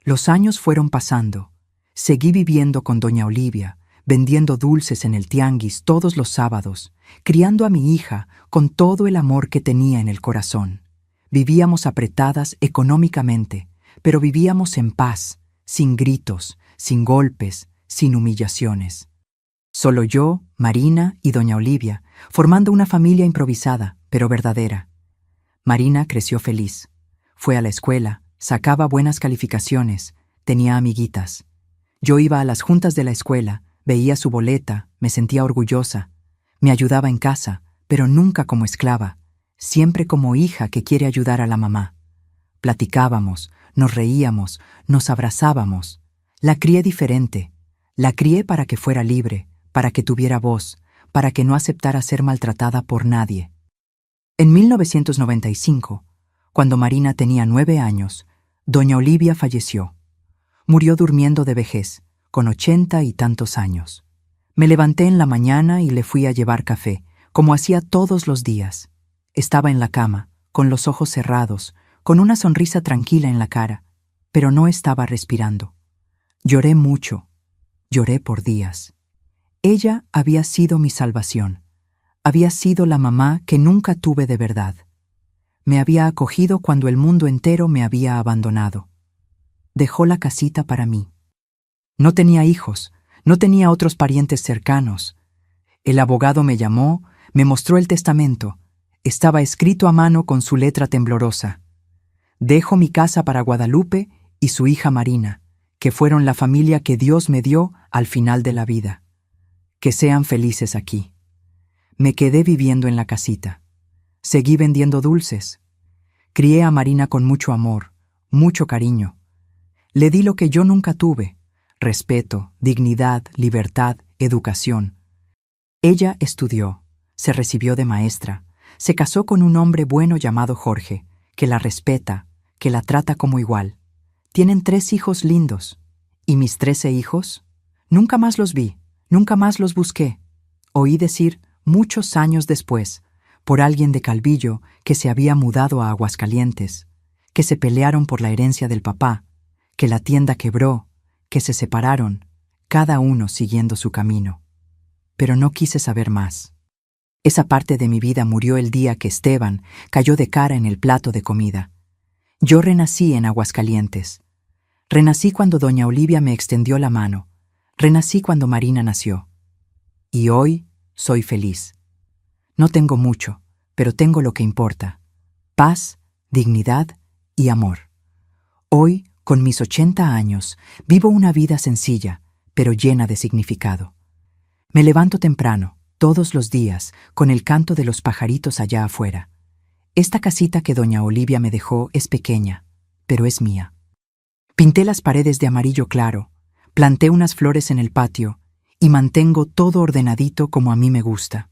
Los años fueron pasando. Seguí viviendo con doña Olivia, vendiendo dulces en el tianguis todos los sábados, criando a mi hija con todo el amor que tenía en el corazón. Vivíamos apretadas económicamente, pero vivíamos en paz, sin gritos, sin golpes, sin humillaciones. Solo yo, Marina y doña Olivia, formando una familia improvisada, pero verdadera. Marina creció feliz. Fue a la escuela, sacaba buenas calificaciones, tenía amiguitas. Yo iba a las juntas de la escuela, veía su boleta, me sentía orgullosa. Me ayudaba en casa, pero nunca como esclava, siempre como hija que quiere ayudar a la mamá. Platicábamos, nos reíamos, nos abrazábamos. La crié diferente. La crié para que fuera libre, para que tuviera voz, para que no aceptara ser maltratada por nadie. En 1995, cuando Marina tenía 9 años, doña Olivia falleció. Murió durmiendo de vejez, con 80 y tantos años. Me levanté en la mañana y le fui a llevar café, como hacía todos los días. Estaba en la cama, con los ojos cerrados, con una sonrisa tranquila en la cara, pero no estaba respirando. Lloré mucho, lloré por días. Ella había sido mi salvación. Había sido la mamá que nunca tuve de verdad. Me había acogido cuando el mundo entero me había abandonado. Dejó la casita para mí. No tenía hijos, no tenía otros parientes cercanos. El abogado me llamó, me mostró el testamento. Estaba escrito a mano con su letra temblorosa. Dejo mi casa para Guadalupe y su hija Marina, que fueron la familia que Dios me dio al final de la vida. Que sean felices aquí. Me quedé viviendo en la casita. Seguí vendiendo dulces. Crié a Marina con mucho amor, mucho cariño. Le di lo que yo nunca tuve: respeto, dignidad, libertad, educación. Ella estudió, se recibió de maestra, se casó con un hombre bueno llamado Jorge, que la respeta, que la trata como igual. Tienen 3 hijos lindos. ¿Y mis 13 hijos? Nunca más los vi, nunca más los busqué. Oí decir, muchos años después, por alguien de Calvillo que se había mudado a Aguascalientes, que se pelearon por la herencia del papá, que la tienda quebró, que se separaron, cada uno siguiendo su camino. Pero no quise saber más. Esa parte de mi vida murió el día que Esteban cayó de cara en el plato de comida. Yo renací en Aguascalientes. Renací cuando doña Olivia me extendió la mano. Renací cuando Marina nació. Y hoy soy feliz. No tengo mucho, pero tengo lo que importa: paz, dignidad y amor. Hoy, con mis 80 años, vivo una vida sencilla, pero llena de significado. Me levanto temprano, todos los días, con el canto de los pajaritos allá afuera. Esta casita que doña Olivia me dejó es pequeña, pero es mía. Pinté las paredes de amarillo claro, planté unas flores en el patio y mantengo todo ordenadito como a mí me gusta.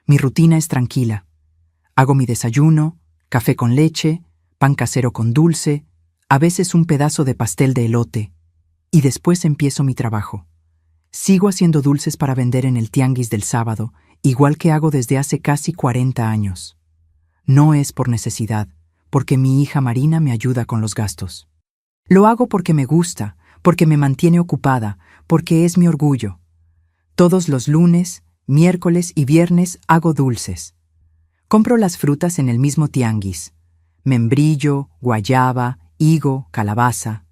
Mi rutina es tranquila. Hago mi desayuno, café con leche, pan casero con dulce, a veces un pedazo de pastel de elote, y después empiezo mi trabajo. Sigo haciendo dulces para vender en el tianguis del sábado, igual que hago desde hace casi 40 años. No es por necesidad, porque mi hija Marina me ayuda con los gastos. Lo hago porque me gusta, porque me mantiene ocupada, porque es mi orgullo. Todos los lunes, miércoles y viernes hago dulces. Compro las frutas en el mismo tianguis. Membrillo, guayaba, higo, calabaza.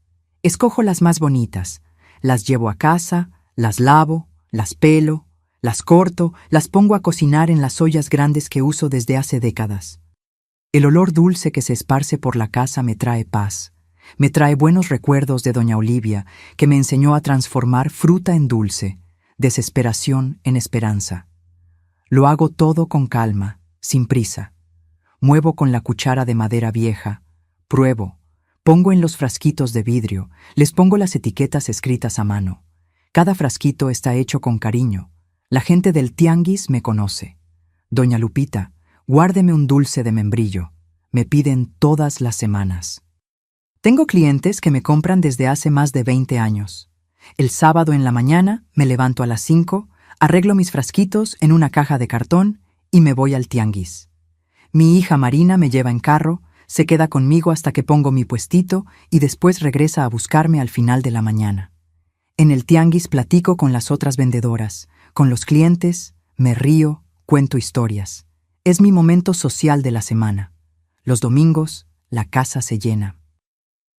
Escojo las más bonitas. Las llevo a casa, las lavo, las pelo, las corto, las pongo a cocinar en las ollas grandes que uso desde hace décadas. El olor dulce que se esparce por la casa me trae paz. Me trae buenos recuerdos de doña Olivia, que me enseñó a transformar fruta en dulce, desesperación en esperanza. Lo hago todo con calma, sin prisa. Muevo con la cuchara de madera vieja, pruebo, pongo en los frasquitos de vidrio, les pongo las etiquetas escritas a mano. Cada frasquito está hecho con cariño. La gente del tianguis me conoce. Doña Lupita, guárdeme un dulce de membrillo. Me piden todas las semanas. Tengo clientes que me compran desde hace más de 20 años. El sábado en la mañana me levanto a las 5, arreglo mis frasquitos en una caja de cartón y me voy al tianguis. Mi hija Marina me lleva en carro, se queda conmigo hasta que pongo mi puestito y después regresa a buscarme al final de la mañana. En el tianguis platico con las otras vendedoras, con los clientes, me río, cuento historias. Es mi momento social de la semana. Los domingos, la casa se llena.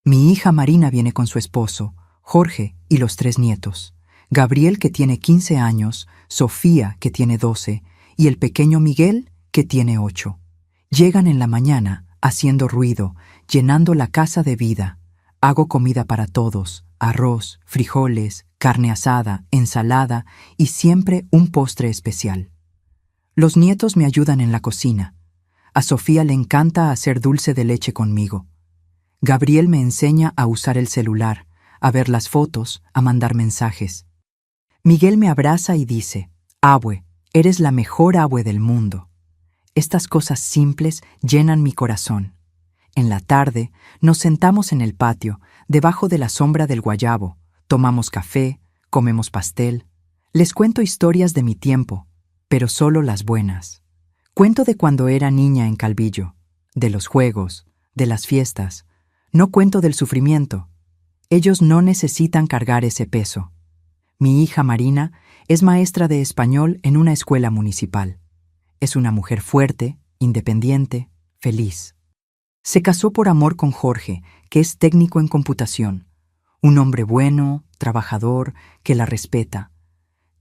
Mi hija Marina viene con su esposo, Jorge, y los 3 nietos. Gabriel, que tiene 15 años, Sofía, que tiene 12, y el pequeño Miguel, que tiene 8. Llegan en la mañana, haciendo ruido, llenando la casa de vida. Hago comida para todos, arroz, frijoles, carne asada, ensalada y siempre un postre especial. Los nietos me ayudan en la cocina. A Sofía le encanta hacer dulce de leche conmigo. Gabriel me enseña a usar el celular, a ver las fotos, a mandar mensajes. Miguel me abraza y dice: «Abue, eres la mejor abue del mundo». Estas cosas simples llenan mi corazón. En la tarde nos sentamos en el patio, debajo de la sombra del guayabo, tomamos café, comemos pastel. Les cuento historias de mi tiempo, pero solo las buenas. Cuento de cuando era niña en Calvillo, de los juegos, de las fiestas. No cuento del sufrimiento. Ellos no necesitan cargar ese peso. Mi hija Marina es maestra de español en una escuela municipal. Es una mujer fuerte, independiente, feliz. Se casó por amor con Jorge, que es técnico en computación. Un hombre bueno, trabajador, que la respeta.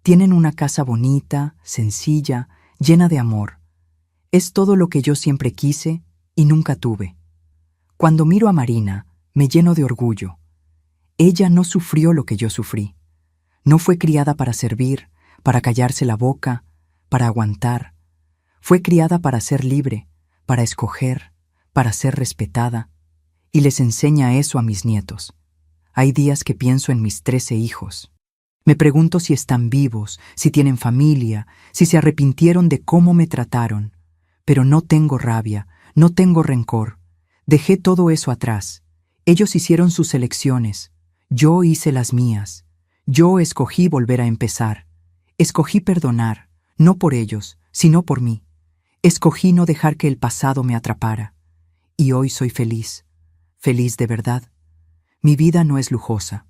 Tienen una casa bonita, sencilla, llena de amor. Es todo lo que yo siempre quise y nunca tuve. Cuando miro a Marina, me lleno de orgullo. Ella no sufrió lo que yo sufrí. No fue criada para servir, para callarse la boca, para aguantar. Fue criada para ser libre, para escoger, para ser respetada. Y les enseña eso a mis nietos. Hay días que pienso en mis 13 hijos. Me pregunto si están vivos, si tienen familia, si se arrepintieron de cómo me trataron. Pero no tengo rabia, no tengo rencor. Dejé todo eso atrás. Ellos hicieron sus elecciones. Yo hice las mías. Yo escogí volver a empezar. Escogí perdonar, no por ellos, sino por mí. Escogí no dejar que el pasado me atrapara. Y hoy soy feliz. Feliz de verdad. Mi vida no es lujosa.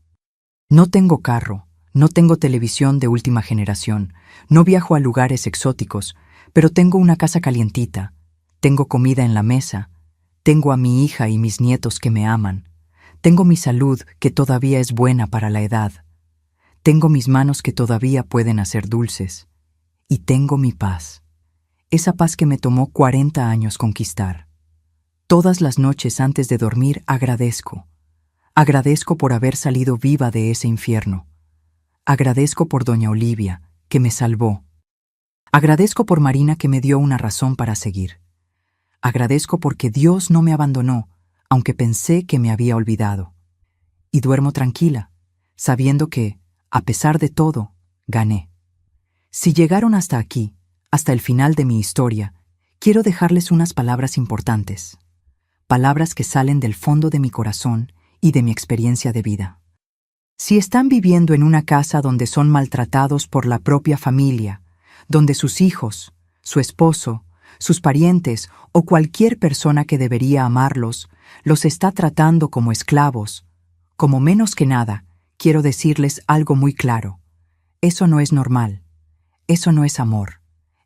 No tengo carro, no tengo televisión de última generación, no viajo a lugares exóticos, pero tengo una casa calientita, tengo comida en la mesa, tengo a mi hija y mis nietos que me aman, tengo mi salud que todavía es buena para la edad, tengo mis manos que todavía pueden hacer dulces, y tengo mi paz, esa paz que me tomó 40 años conquistar. Todas las noches antes de dormir agradezco. Agradezco por haber salido viva de ese infierno. Agradezco por doña Olivia, que me salvó. Agradezco por Marina, que me dio una razón para seguir. Agradezco porque Dios no me abandonó, aunque pensé que me había olvidado. Y duermo tranquila, sabiendo que, a pesar de todo, gané. Si llegaron hasta aquí, hasta el final de mi historia, quiero dejarles unas palabras importantes. Palabras que salen del fondo de mi corazón y de mi experiencia de vida. Si están viviendo en una casa donde son maltratados por la propia familia, donde sus hijos, su esposo, sus parientes o cualquier persona que debería amarlos, los está tratando como esclavos, como menos que nada, quiero decirles algo muy claro. Eso no es normal. Eso no es amor.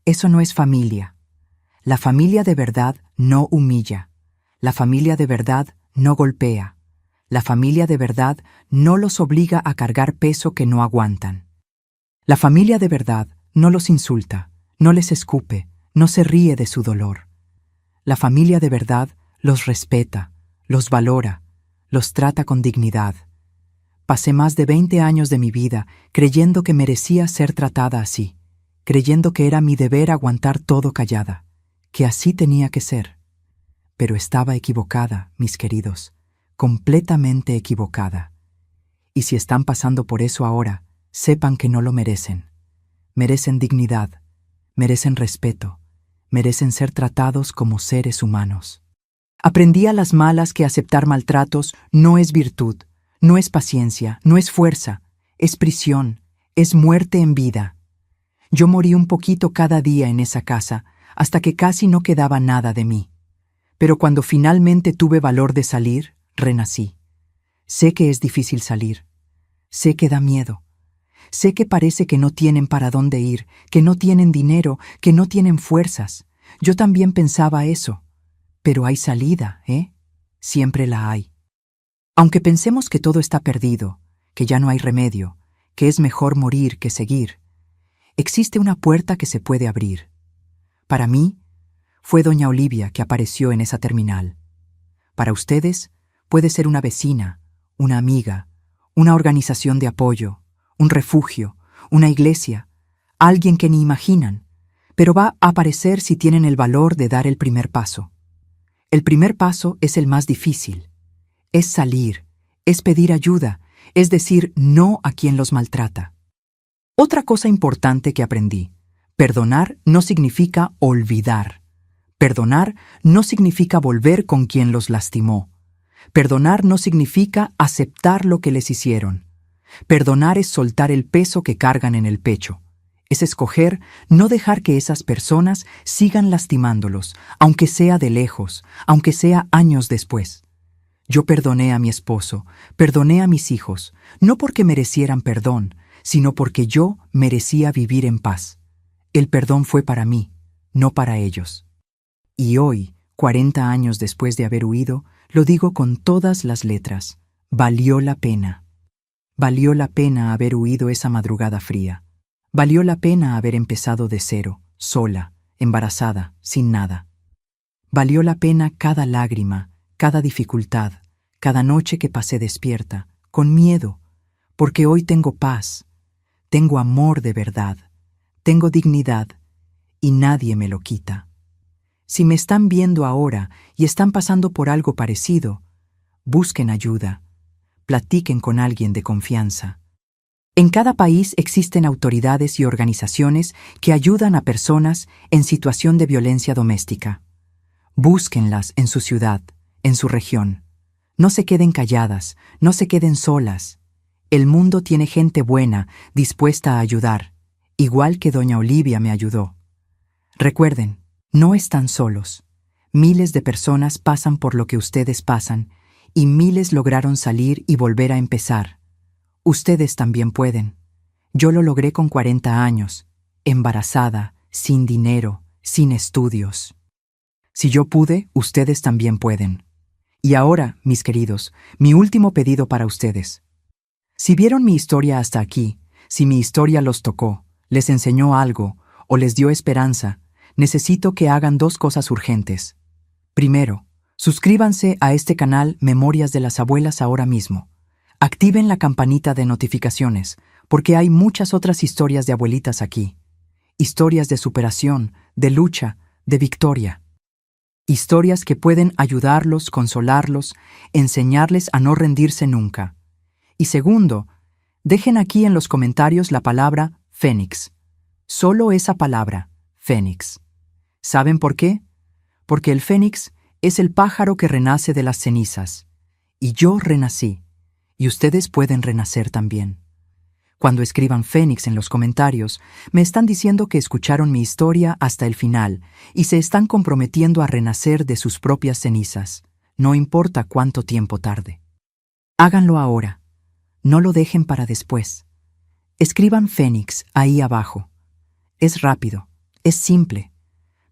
Eso no es familia. La familia de verdad no humilla. La familia de verdad no golpea. La familia de verdad no los obliga a cargar peso que no aguantan. La familia de verdad no los insulta, no les escupe, no se ríe de su dolor. La familia de verdad los respeta, los valora, los trata con dignidad. Pasé más de 20 años de mi vida creyendo que merecía ser tratada así, creyendo que era mi deber aguantar todo callada, que así tenía que ser. Pero estaba equivocada, mis queridos, completamente equivocada. Y si están pasando por eso ahora, sepan que no lo merecen. Merecen dignidad, merecen respeto, merecen ser tratados como seres humanos. Aprendí a las malas que aceptar maltratos no es virtud, no es paciencia, no es fuerza, es prisión, es muerte en vida. Yo morí un poquito cada día en esa casa, hasta que casi no quedaba nada de mí. Pero cuando finalmente tuve valor de salir, renací. Sé que es difícil salir. Sé que da miedo. Sé que parece que no tienen para dónde ir, que no tienen dinero, que no tienen fuerzas. Yo también pensaba eso. Pero hay salida, ¿eh? Siempre la hay. Aunque pensemos que todo está perdido, que ya no hay remedio, que es mejor morir que seguir, existe una puerta que se puede abrir. Para mí, fue doña Olivia que apareció en esa terminal. Para ustedes, puede ser una vecina, una amiga, una organización de apoyo, un refugio, una iglesia, alguien que ni imaginan, pero va a aparecer si tienen el valor de dar el primer paso. El primer paso es el más difícil. Es salir, es pedir ayuda, es decir no a quien los maltrata. Otra cosa importante que aprendí: perdonar no significa olvidar. Perdonar no significa volver con quien los lastimó. Perdonar no significa aceptar lo que les hicieron. Perdonar es soltar el peso que cargan en el pecho. Es escoger no dejar que esas personas sigan lastimándolos, aunque sea de lejos, aunque sea años después. Yo perdoné a mi esposo, perdoné a mis hijos, no porque merecieran perdón, sino porque yo merecía vivir en paz. El perdón fue para mí, no para ellos. Y hoy, 40 años después de haber huido, lo digo con todas las letras: valió la pena. Valió la pena haber huido esa madrugada fría. Valió la pena haber empezado de cero, sola, embarazada, sin nada. Valió la pena cada lágrima, cada dificultad, cada noche que pasé despierta, con miedo, porque hoy tengo paz, tengo amor de verdad, tengo dignidad, y nadie me lo quita. Si me están viendo ahora y están pasando por algo parecido, busquen ayuda, platiquen con alguien de confianza. En cada país existen autoridades y organizaciones que ayudan a personas en situación de violencia doméstica. Búsquenlas en su ciudad, en su región. No se queden calladas, no se queden solas. El mundo tiene gente buena, dispuesta a ayudar, igual que doña Olivia me ayudó. Recuerden, no están solos. Miles de personas pasan por lo que ustedes pasan, y miles lograron salir y volver a empezar. Ustedes también pueden. Yo lo logré con 40 años, embarazada, sin dinero, sin estudios. Si yo pude, ustedes también pueden. Y ahora, mis queridos, mi último pedido para ustedes. Si vieron mi historia hasta aquí, si mi historia los tocó, les enseñó algo o les dio esperanza, necesito que hagan 2 cosas urgentes. Primero, suscríbanse a este canal Memorias de las Abuelas ahora mismo. Activen la campanita de notificaciones, porque hay muchas otras historias de abuelitas aquí. Historias de superación, de lucha, de victoria. Historias que pueden ayudarlos, consolarlos, enseñarles a no rendirse nunca. Y segundo, dejen aquí en los comentarios la palabra Fénix. Solo esa palabra, Fénix. ¿Saben por qué? Porque el Fénix es el pájaro que renace de las cenizas. Y yo renací. Y ustedes pueden renacer también. Cuando escriban Fénix en los comentarios, me están diciendo que escucharon mi historia hasta el final y se están comprometiendo a renacer de sus propias cenizas, no importa cuánto tiempo tarde. Háganlo ahora. No lo dejen para después. Escriban Fénix ahí abajo. Es rápido, es simple,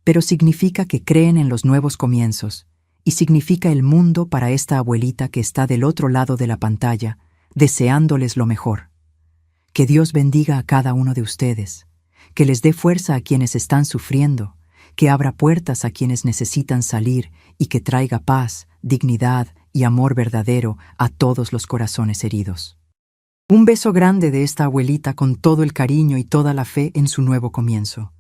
pero significa que creen en los nuevos comienzos y significa el mundo para esta abuelita que está del otro lado de la pantalla, deseándoles lo mejor. Que Dios bendiga a cada uno de ustedes, que les dé fuerza a quienes están sufriendo, que abra puertas a quienes necesitan salir y que traiga paz, dignidad y amor verdadero a todos los corazones heridos. Un beso grande de esta abuelita con todo el cariño y toda la fe en su nuevo comienzo.